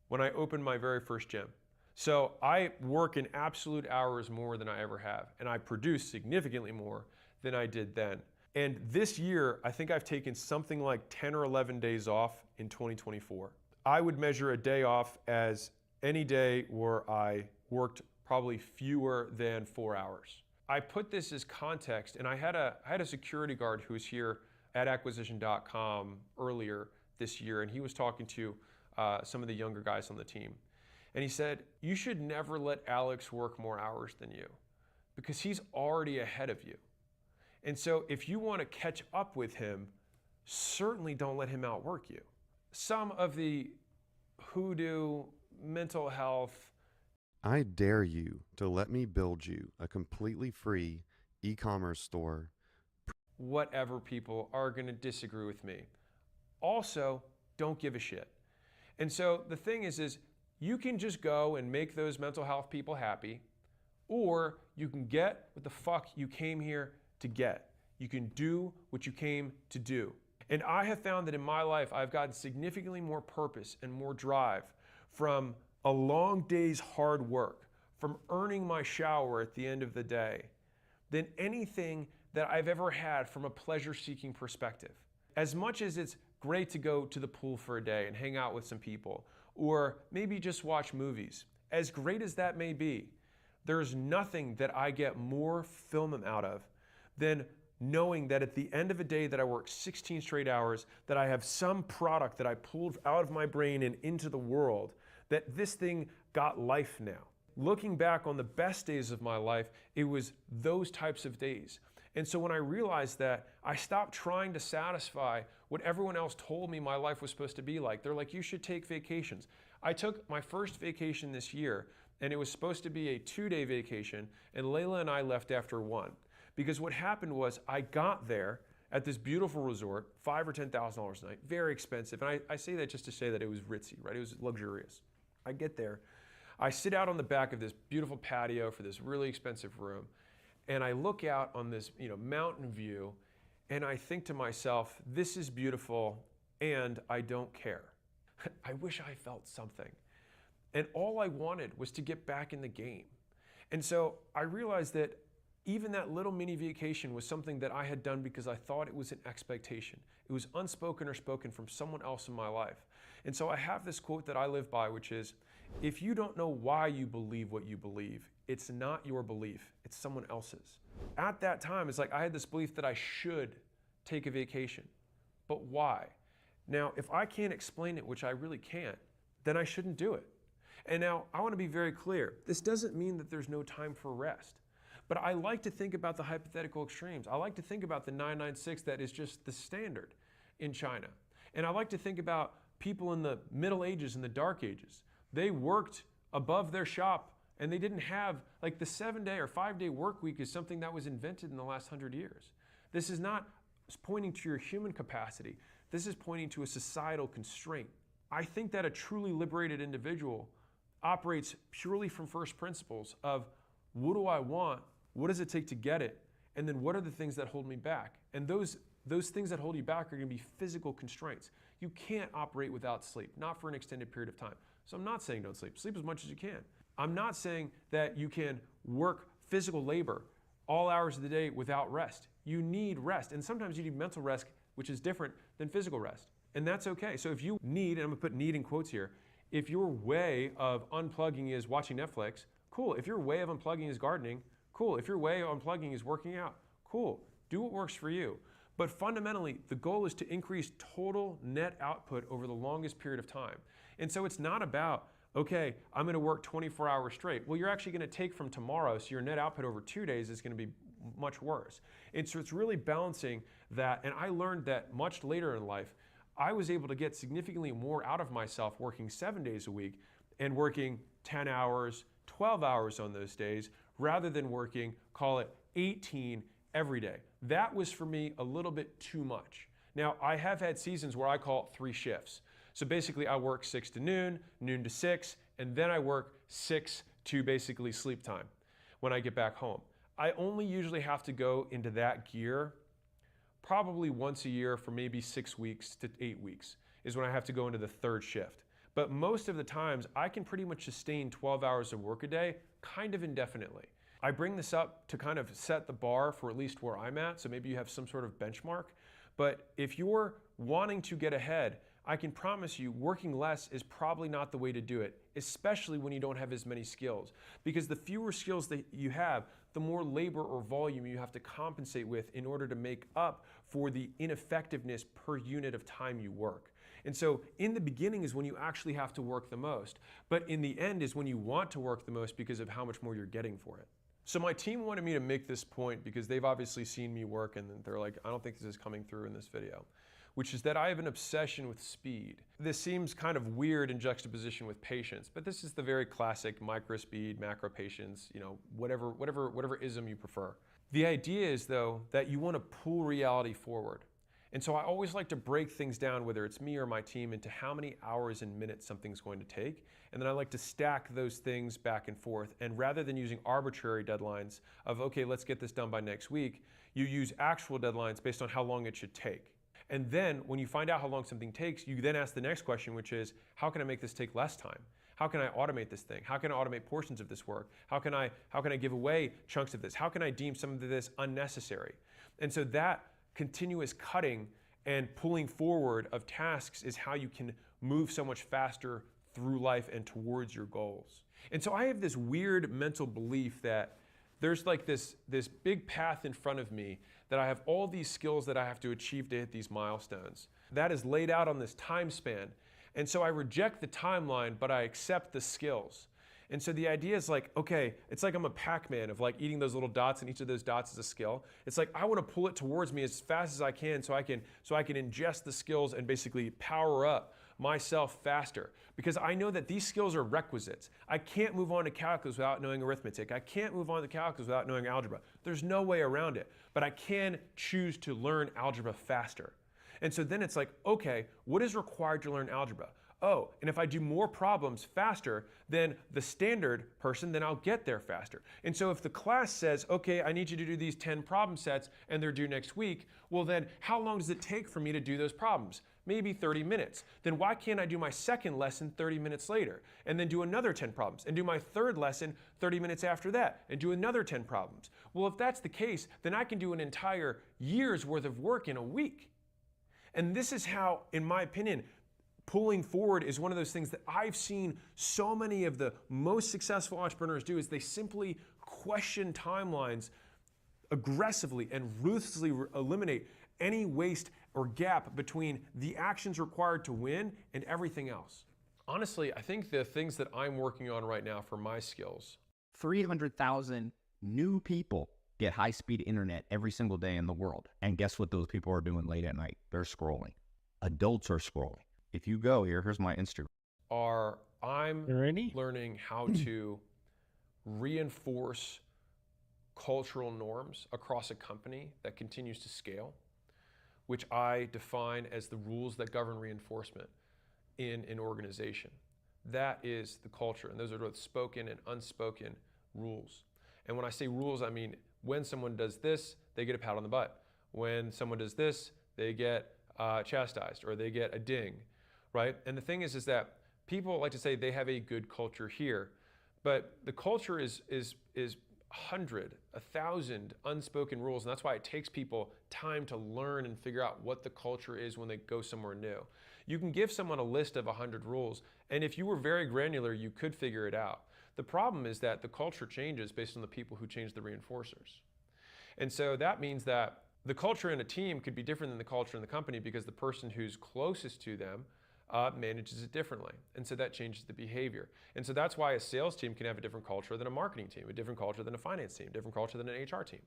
when I opened my very first gym. So I work in absolute hours more than I ever have, and I produce significantly more than I did then. And this year, I think I've taken something like 10 or 11 days off in 2024. I would measure a day off as any day where I worked probably fewer than 4 hours. I put this as context, and I had a security guard who was here at acquisition.com earlier this year, and he was talking to some of the younger guys on the team. And he said, you should never let Alex work more hours than you because he's already ahead of you. And so if you want to catch up with him, certainly don't let him outwork you. Some of the hoodoo, mental health. I dare you to let me build you a completely free e-commerce store. Whatever people are going to disagree with me. Also, don't give a shit. And so the thing is you can just go and make those mental health people happy, or you can get what the fuck you came here to get. You can do what you came to do. And I have found that in my life, I've gotten significantly more purpose and more drive from a long day's hard work, from earning my shower at the end of the day, than anything that I've ever had from a pleasure-seeking perspective. As much as it's great to go to the pool for a day and hang out with some people, or maybe just watch movies, as great as that may be, there's nothing that I get more fulfillment out of than knowing that at the end of a day that I work 16 straight hours, that I have some product that I pulled out of my brain and into the world, that this thing got life now. Looking back on the best days of my life, it was those types of days. And so when I realized that, I stopped trying to satisfy what everyone else told me my life was supposed to be like. They're like, you should take vacations. I took my first vacation this year, and it was supposed to be a 2-day vacation, and Layla and I left after 1. Because what happened was I got there at this beautiful resort, $5,000 or $10,000 a night, very expensive. And I say that just to say that it was ritzy, right? It was luxurious. I get there, I sit out on the back of this beautiful patio for this really expensive room, and I look out on this, mountain view, and I think to myself, this is beautiful, and I don't care. I wish I felt something. And all I wanted was to get back in the game. And so I realized that even that little mini vacation was something that I had done because I thought it was an expectation. It was unspoken or spoken from someone else in my life. And so I have this quote that I live by, which is, if you don't know why you believe what you believe, it's not your belief, it's someone else's. At that time, it's like I had this belief that I should take a vacation. But why? Now, if I can't explain it, which I really can't, then I shouldn't do it. And now, I want to be very clear. This doesn't mean that there's no time for rest. But I like to think about the hypothetical extremes. I like to think about the 996 that is just the standard in China. And I like to think about people in the Middle Ages and the Dark Ages. They worked above their shop, and they didn't have, like, the 7-day or 5-day work week is something that was invented in the last 100 years. This is not pointing to your human capacity. This is pointing to a societal constraint. I think that a truly liberated individual operates purely from first principles of, what do I want? What does it take to get it? And then what are the things that hold me back? And those things that hold you back are going to be physical constraints. You can't operate without sleep, not for an extended period of time. So I'm not saying don't sleep. Sleep as much as you can. I'm not saying that you can work physical labor all hours of the day without rest. You need rest. And sometimes you need mental rest, which is different than physical rest. And that's okay. So if you need, and I'm going to put need in quotes here, if your way of unplugging is watching Netflix, cool. If your way of unplugging is gardening, cool. If your way of unplugging is working out, cool. Do what works for you. But fundamentally, the goal is to increase total net output over the longest period of time. And so it's not about, okay, I'm going to work 24 hours straight. Well, you're actually going to take from tomorrow, so your net output over 2 days is going to be much worse. And so it's really balancing that. And I learned that much later in life, I was able to get significantly more out of myself working 7 days a week and working 10 hours, 12 hours on those days, rather than working, call it 18 every day. That was for me a little bit too much. Now, I have had seasons where I call it 3 shifts. So basically I work 6 to noon, noon to 6, and then I work 6 to basically sleep time when I get back home. I only usually have to go into that gear probably once a year for maybe 6 weeks to 8 weeks is when I have to go into the 3rd shift. But most of the times I can pretty much sustain 12 hours of work a day kind of indefinitely. I bring this up to kind of set the bar for at least where I'm at, so maybe you have some sort of benchmark. But if you're wanting to get ahead, I can promise you working less is probably not the way to do it, especially when you don't have as many skills. Because the fewer skills that you have, the more labor or volume you have to compensate with in order to make up for the ineffectiveness per unit of time you work. And so in the beginning is when you actually have to work the most, but in the end is when you want to work the most because of how much more you're getting for it. So my team wanted me to make this point because they've obviously seen me work and they're like, I don't think this is coming through in this video, which is that I have an obsession with speed. This seems kind of weird in juxtaposition with patience, but this is the very classic micro speed, macro patience, whatever ism you prefer. The idea is though that you want to pull reality forward. And so I always like to break things down, whether it's me or my team, into how many hours and minutes something's going to take. And then I like to stack those things back and forth. And rather than using arbitrary deadlines of, okay, let's get this done by next week, you use actual deadlines based on how long it should take. And then when you find out how long something takes, you then ask the next question, which is, how can I make this take less time? How can I automate this thing? How can I automate portions of this work? How can I give away chunks of this? How can I deem some of this unnecessary? And so that continuous cutting and pulling forward of tasks is how you can move so much faster through life and towards your goals. And so I have this weird mental belief that there's like this big path in front of me that I have all these skills that I have to achieve to hit these milestones. That is laid out on this time span. And so I reject the timeline, but I accept the skills. And so the idea is like, okay, it's like I'm a Pac-Man of like eating those little dots, and each of those dots is a skill. It's like I want to pull it towards me as fast as I can so I can ingest the skills and basically power up myself faster, because I know that these skills are requisites. I can't move on to calculus without knowing arithmetic. I can't move on to calculus without knowing algebra. There's no way around it, but I can choose to learn algebra faster. And so then it's like, okay, what is required to learn algebra? Oh, and if I do more problems faster than the standard person, then I'll get there faster. And so if the class says, okay, I need you to do these 10 problem sets and they're due next week, well then how long does it take for me to do those problems? Maybe 30 minutes. Then why can't I do my second lesson 30 minutes later and then do another 10 problems and do my third lesson 30 minutes after that and do another 10 problems? Well, if that's the case, then I can do an entire year's worth of work in a week. And this is how, in my opinion, pulling forward is one of those things that I've seen so many of the most successful entrepreneurs do, is they simply question timelines aggressively and ruthlessly eliminate any waste or gap between the actions required to win and everything else. Honestly, I think the things that I'm working on right now for my skills. 300,000 new people get high-speed internet every single day in the world. And guess what those people are doing late at night? They're scrolling. Adults are scrolling. If you go here's my Instagram. I'm learning how to reinforce cultural norms across a company that continues to scale, which I define as the rules that govern reinforcement in an organization. That is the culture, and those are both spoken and unspoken rules. And when I say rules, I mean when someone does this, they get a pat on the butt. When someone does this, they get chastised or they get a ding, right? And the thing is that people like to say they have a good culture here, but the culture is 100, 1,000 unspoken rules, and that's why it takes people time to learn and figure out what the culture is when they go somewhere new. You can give someone a list of 100 rules, and if you were very granular, you could figure it out. The problem is that the culture changes based on the people who change the reinforcers. And so that means that the culture in a team could be different than the culture in the company because the person who's closest to them manages it differently. And so that changes the behavior. And so that's why a sales team can have a different culture than a marketing team, a different culture than a finance team, a different culture than an HR team.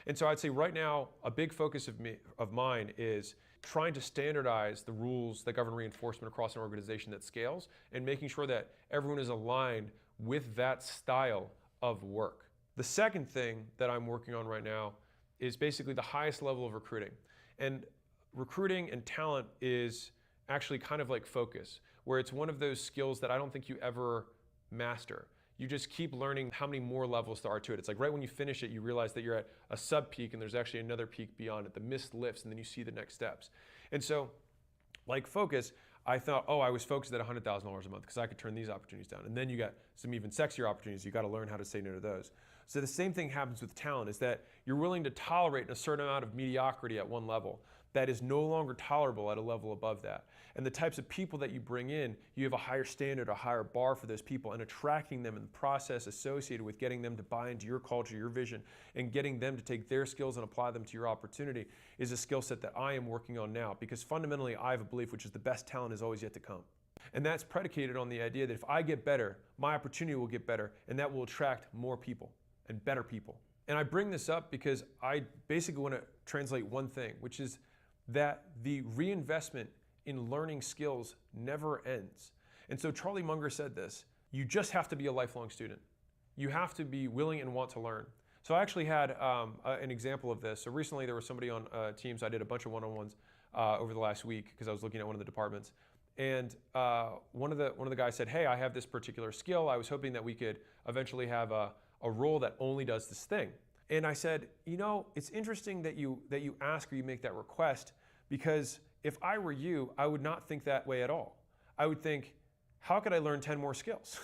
And so I'd say right now, a big focus of mine is trying to standardize the rules that govern reinforcement across an organization that scales and making sure that everyone is aligned with that style of work. The second thing that I'm working on right now is basically the highest level of recruiting. And recruiting and talent is actually kind of like focus, where it's one of those skills that I don't think you ever master. You just keep learning how many more levels there are to it. It's like right when you finish it, you realize that you're at a sub-peak and there's actually another peak beyond it. The mist lifts and then you see the next steps. And so, like focus, I thought, oh, I was focused at $100,000 a month because I could turn these opportunities down. And then you got some even sexier opportunities. You got to learn how to say no to those. So the same thing happens with talent, is that you're willing to tolerate a certain amount of mediocrity at one level that is no longer tolerable at a level above that. And the types of people that you bring in, you have a higher standard, a higher bar for those people, and attracting them in the process associated with getting them to buy into your culture, your vision, and getting them to take their skills and apply them to your opportunity is a skill set that I am working on now, because fundamentally I have a belief, which is the best talent is always yet to come. And that's predicated on the idea that if I get better, my opportunity will get better, and that will attract more people and better people. And I bring this up because I basically want to translate one thing, which is that the reinvestment in learning skills never ends. And so Charlie Munger said this: you just have to be a lifelong student. You have to be willing and want to learn. So I actually had an example of this. So recently there was somebody on Teams. I did a bunch of one-on-ones over the last week because I was looking at one of the departments. And one of the guys said, hey, I have this particular skill. I was hoping that we could eventually have a role that only does this thing. And I said, you know, it's interesting that you ask or you make that request, because if I were you, I would not think that way at all. I would think, how could I learn 10 more skills?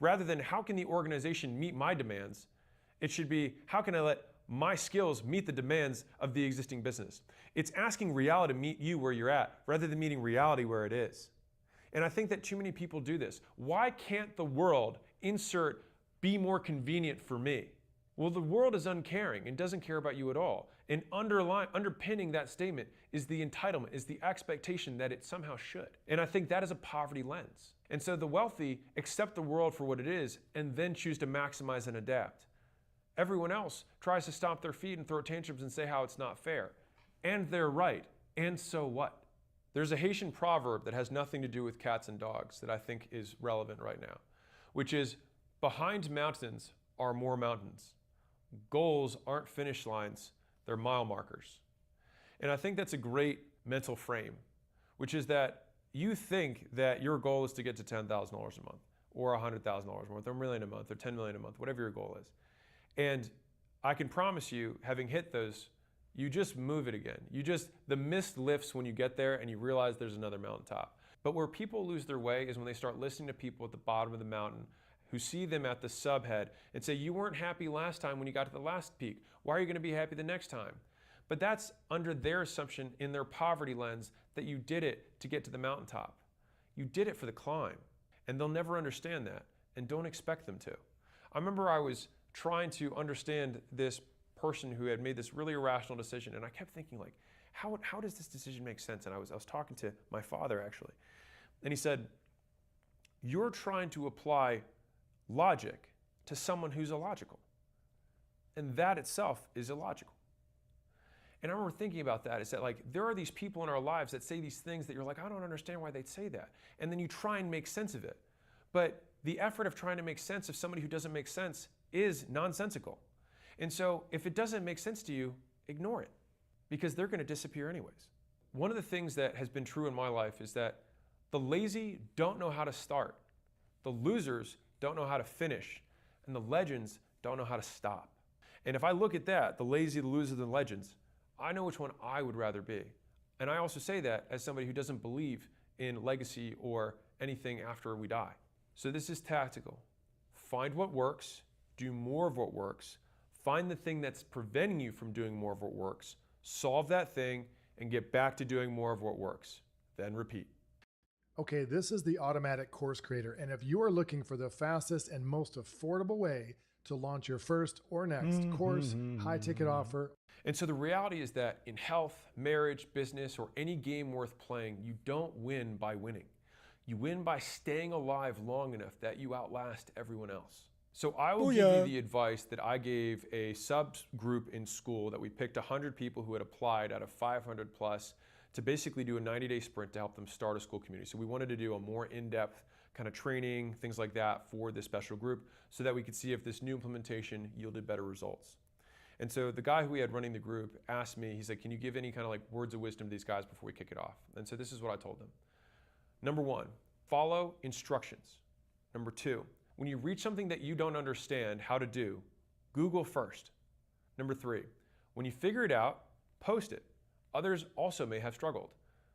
Rather than how can the organization meet my demands, it should be, how can I let my skills meet the demands of the existing business? It's asking reality to meet you where you're at, rather than meeting reality where it is. And I think that too many people do this. Why can't the world insert be more convenient for me? Well, the world is uncaring and doesn't care about you at all. And underpinning that statement is the entitlement, is the expectation that it somehow should. And I think that is a poverty lens. And so the wealthy accept the world for what it is and then choose to maximize and adapt. Everyone else tries to stomp their feet and throw tantrums and say how it's not fair. And they're right. And so what? There's a Haitian proverb that has nothing to do with cats and dogs that I think is relevant right now, which is, behind mountains are more mountains. Goals aren't finish lines, they're mile markers. And I think that's a great mental frame, which is that you think that your goal is to get to $10,000 a month, or $100,000 a month, or $1 million a month, or $10 million a month, whatever your goal is. And I can promise you, having hit those, you just move it again. The mist lifts when you get there and you realize there's another mountaintop. But where people lose their way is when they start listening to people at the bottom of the mountain who see them at the subhead and say, you weren't happy last time when you got to the last peak. Why are you going to be happy the next time? But that's under their assumption in their poverty lens that you did it to get to the mountaintop. You did it for the climb. And they'll never understand that, and don't expect them to. I remember I was trying to understand this person who had made this really irrational decision, and I kept thinking, like, how does this decision make sense? And I was talking to my father, actually, and he said, you're trying to apply logic to someone who's illogical, and that itself is illogical. And I remember thinking about that, is that, like, there are these people in our lives that say these things that you're like, I don't understand why they'd say that. And then you try and make sense of it. But the effort of trying to make sense of somebody who doesn't make sense is nonsensical. And so if it doesn't make sense to you, ignore it, because they're going to disappear anyways. One of the things that has been true in my life is that the lazy don't know how to start, the losers don't know how to finish, and the legends don't know how to stop. And if I look at that, the lazy, the losers, the legends, I know which one I would rather be. And I also say that as somebody who doesn't believe in legacy or anything after we die. So this is tactical. Find what works, do more of what works, find the thing that's preventing you from doing more of what works, solve that thing, and get back to doing more of what works. Then repeat. Okay, this is the Automatic Course Creator, and if you are looking for the fastest and most affordable way to launch your first or next course, high ticket offer. And so the reality is that in health, marriage, business, or any game worth playing, you don't win by winning. You win by staying alive long enough that you outlast everyone else. So I will give you the advice that I gave a subgroup in school that we picked 100 people who had applied out of 500 plus to basically do a 90-day sprint to help them start a school community. So we wanted to do a more in-depth kind of training, things like that for this special group so that we could see if this new implementation yielded better results. And so the guy who we had running the group asked me, he said, can you give any kind of like words of wisdom to these guys before we kick it off? And so this is what I told them. Number one, follow instructions. Number two, when you reach something that you don't understand how to do, Google first. Number three, when you figure it out, post it. Others also may have struggled.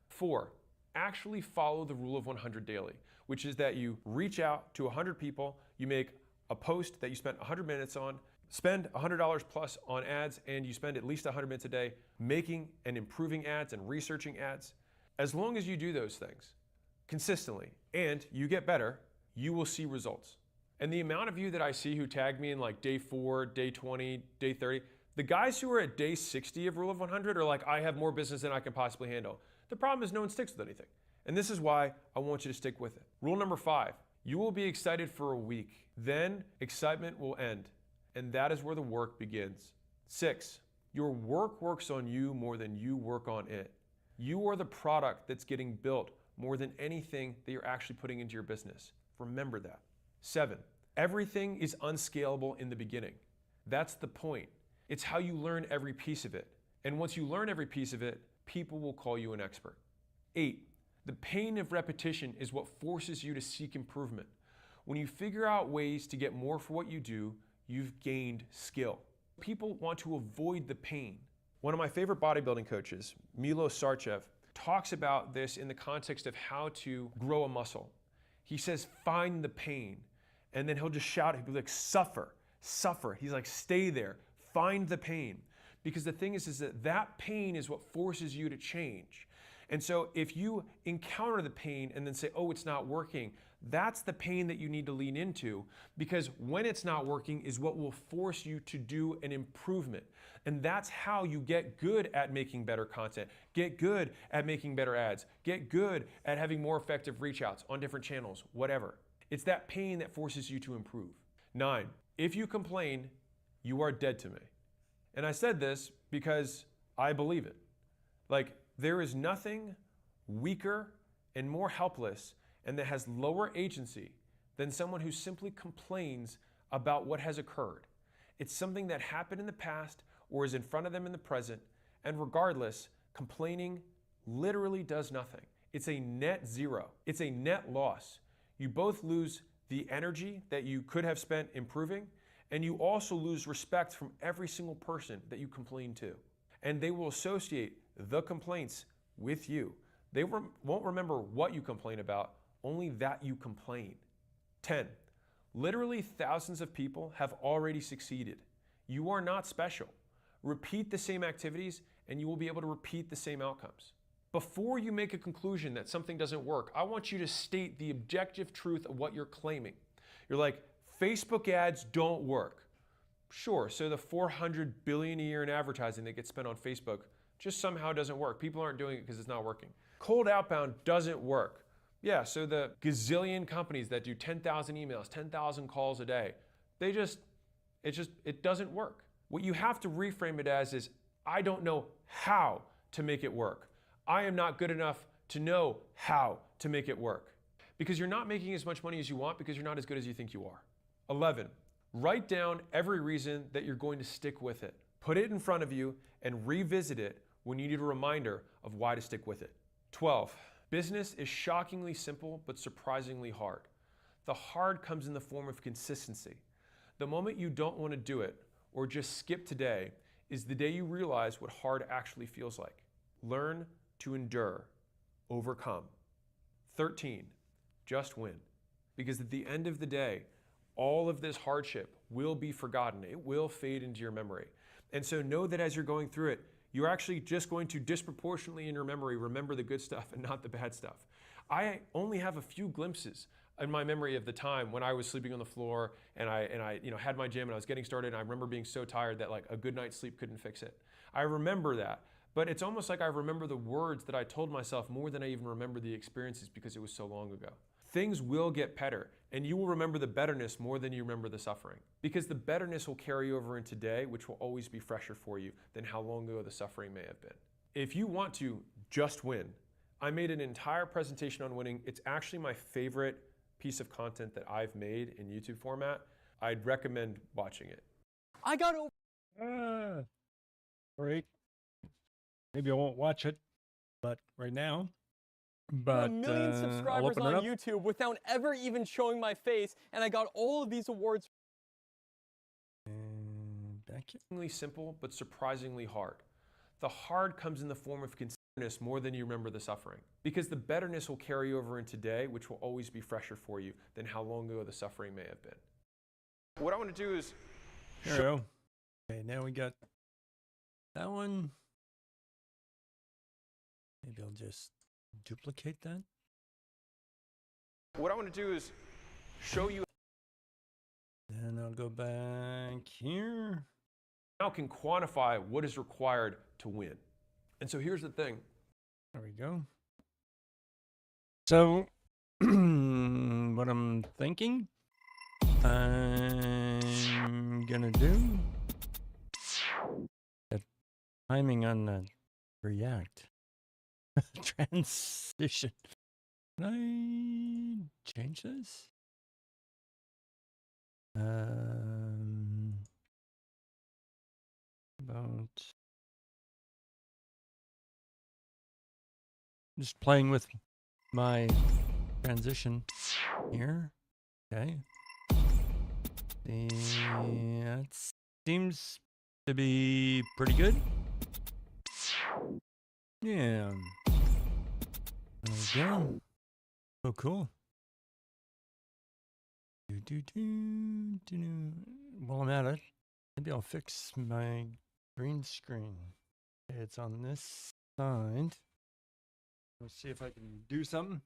4, actually follow the rule of 100 daily, which is that you reach out to 100 people, you make a post that you spent 100 minutes on, spend $100 plus on ads, and you spend at least 100 minutes a day making and improving ads and researching ads. As long as you do those things consistently and you get better, you will see results. And the amount of you that I see who tag me in like day 4, day 20, day 30, the guys who are at day 60 of Rule of 100 are like, I have more business than I can possibly handle. The problem is no one sticks with anything. And this is why I want you to stick with it. Rule number 5, you will be excited for a week. Then excitement will end. And that is where the work begins. 6, your work works on you more than you work on it. You are the product that's getting built more than anything that you're actually putting into your business. Remember that. 7, everything is unscalable in the beginning. That's the point. It's how you learn every piece of it. And once you learn every piece of it, people will call you an expert. 8, the pain of repetition is what forces you to seek improvement. When you figure out ways to get more for what you do, you've gained skill. People want to avoid the pain. One of my favorite bodybuilding coaches, Milo Sarchev, talks about this in the context of how to grow a muscle. He says, find the pain. And then he'll just shout, he'll be like, suffer, suffer. He's like, stay there, find the pain. Because the thing is that pain is what forces you to change. And so if you encounter the pain and then say, oh, it's not working, that's the pain that you need to lean into, because when it's not working is what will force you to do an improvement. And that's how you get good at making better content, get good at making better ads, get good at having more effective reach outs on different channels, whatever. It's that pain that forces you to improve. 9, if you complain, you are dead to me. And I said this because I believe it. Like, there is nothing weaker and more helpless and that has lower agency than someone who simply complains about what has occurred. It's something that happened in the past or is in front of them in the present, and regardless, complaining literally does nothing. It's a net zero. It's a net loss. You both lose the energy that you could have spent improving, and you also lose respect from every single person that you complain to. And they will associate the complaints with you. They won't remember what you complain about, only that you complain. 10, literally thousands of people have already succeeded. You are not special. Repeat the same activities and you will be able to repeat the same outcomes. Before you make a conclusion that something doesn't work, I want you to state the objective truth of what you're claiming. You're like, Facebook ads don't work. Sure, so the $400 billion a year in advertising that gets spent on Facebook just somehow doesn't work. People aren't doing it because it's not working. Cold outbound doesn't work. Yeah, so the gazillion companies that do 10,000 emails, 10,000 calls a day, it doesn't work. What you have to reframe it as is, I don't know how to make it work. I am not good enough to know how to make it work. Because you're not making as much money as you want because you're not as good as you think you are. 11, write down every reason that you're going to stick with it. Put it in front of you and revisit it when you need a reminder of why to stick with it. 12, business is shockingly simple but surprisingly hard. The hard comes in the form of consistency. The moment you don't want to do it or just skip today is the day you realize what hard actually feels like. Learn to endure, overcome. 13, just win. Because at the end of the day, all of this hardship will be forgotten. It will fade into your memory. And so know that as you're going through it, you're actually just going to disproportionately in your memory remember the good stuff and not the bad stuff. I only have a few glimpses in my memory of the time when I was sleeping on the floor and I had my gym and I was getting started, and I remember being so tired that like a good night's sleep couldn't fix it. I remember that, but it's almost like I remember the words that I told myself more than I even remember the experiences because it was so long ago. Things will get better, and you will remember the betterness more than you remember the suffering. Because the betterness will carry over in today, which will always be fresher for you than how long ago the suffering may have been. If you want to just win, I made an entire presentation on winning. It's actually my favorite piece of content that I've made in YouTube format. I'd recommend watching it. I got over. Great. Maybe I won't watch it, but right now. But a million subscribers on YouTube without ever even showing my face, and I got all of these awards. And back here. Simple, but surprisingly hard. The hard comes in the form of considerness more than you remember the suffering. Because the betterness will carry over in today, which will always be fresher for you than how long ago the suffering may have been. What I want to do is... Here we go. Okay, now we got that one. Maybe I'll just duplicate that. What I want to do is show you. Then I'll go back here. Now can quantify what is required to win. And so here's the thing. There we go. So what I'm thinking, I'm gonna do the timing on the React transition. Can I change this? about just playing with my transition here. Okay. That seems to be pretty good. Yeah. There we go. Oh, cool. While I'm at it, maybe I'll fix my green screen. Okay, it's on this side. Let's see if I can do something.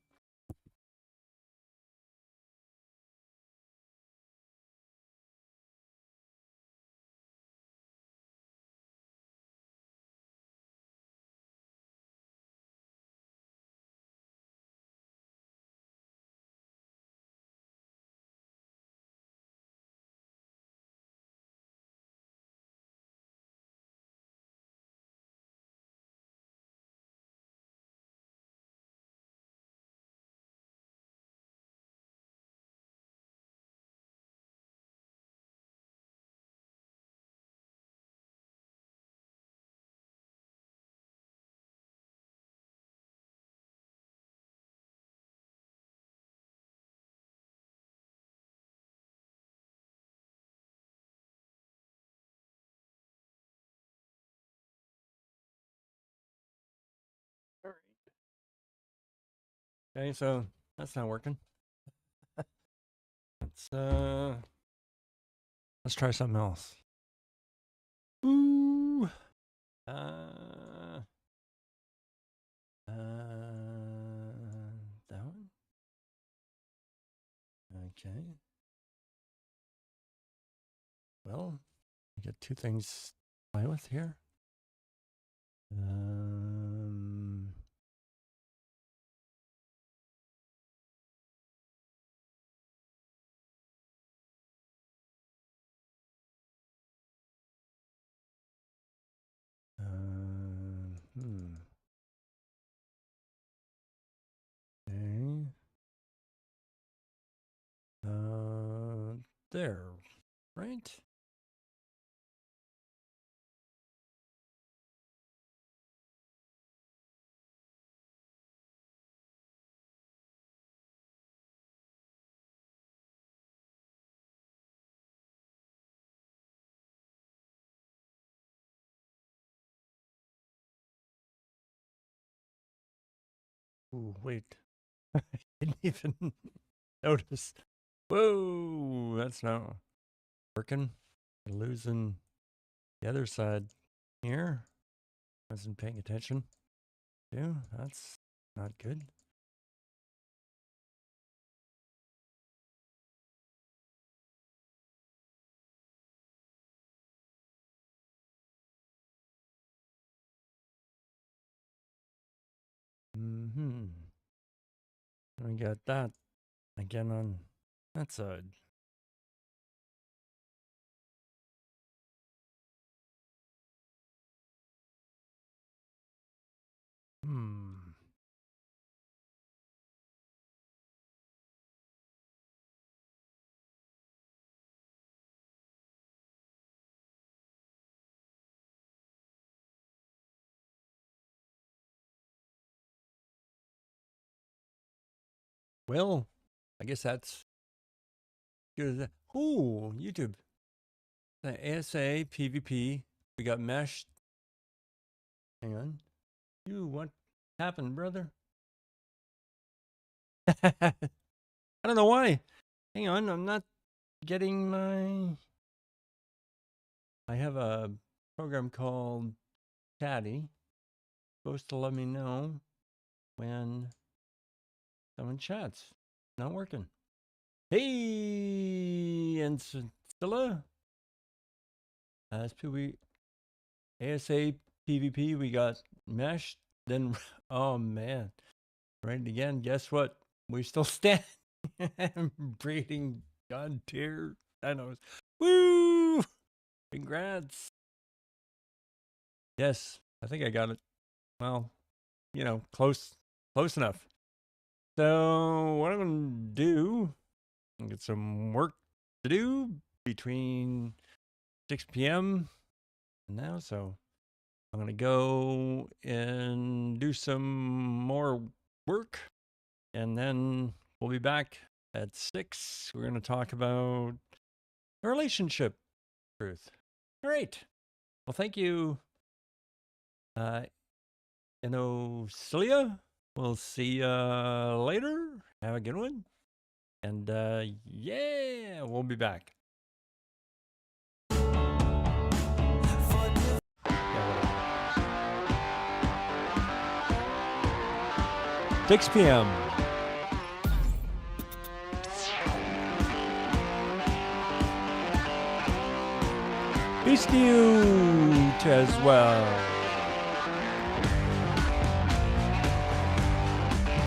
Okay, so that's not working. Let's try something else. Ooh. That one. Okay. Well, I get two things to play with here. Okay. There, right? Ooh, wait. I didn't even notice. Whoa, that's not working. Losing the other side here. Wasn't paying attention. Yeah, that's not good. I got that again on that side. Well, I guess that's good as that. Ooh, YouTube. The ASA PvP. We got meshed. Hang on. What happened, brother? I don't know why. Hang on, I'm not getting my... I have a program called Chatty. Supposed to let me know when someone chats. Not working. Hey, and Stella. ASA PvP, we got meshed. Then, oh man, right again. Guess what? We still stand. Breeding God tier. I know. Woo! Congrats. Yes, I think I got it. Well, close enough. So what I'm gonna do? I get some work to do between 6 p.m. now, so I'm going to go and do some more work, and then we'll be back at 6. We're going to talk about the relationship truth. All right. Well, thank you, Inocilia. We'll see you later. Have a good one. And yeah, we'll be back. 6 p.m. Peace to you as well.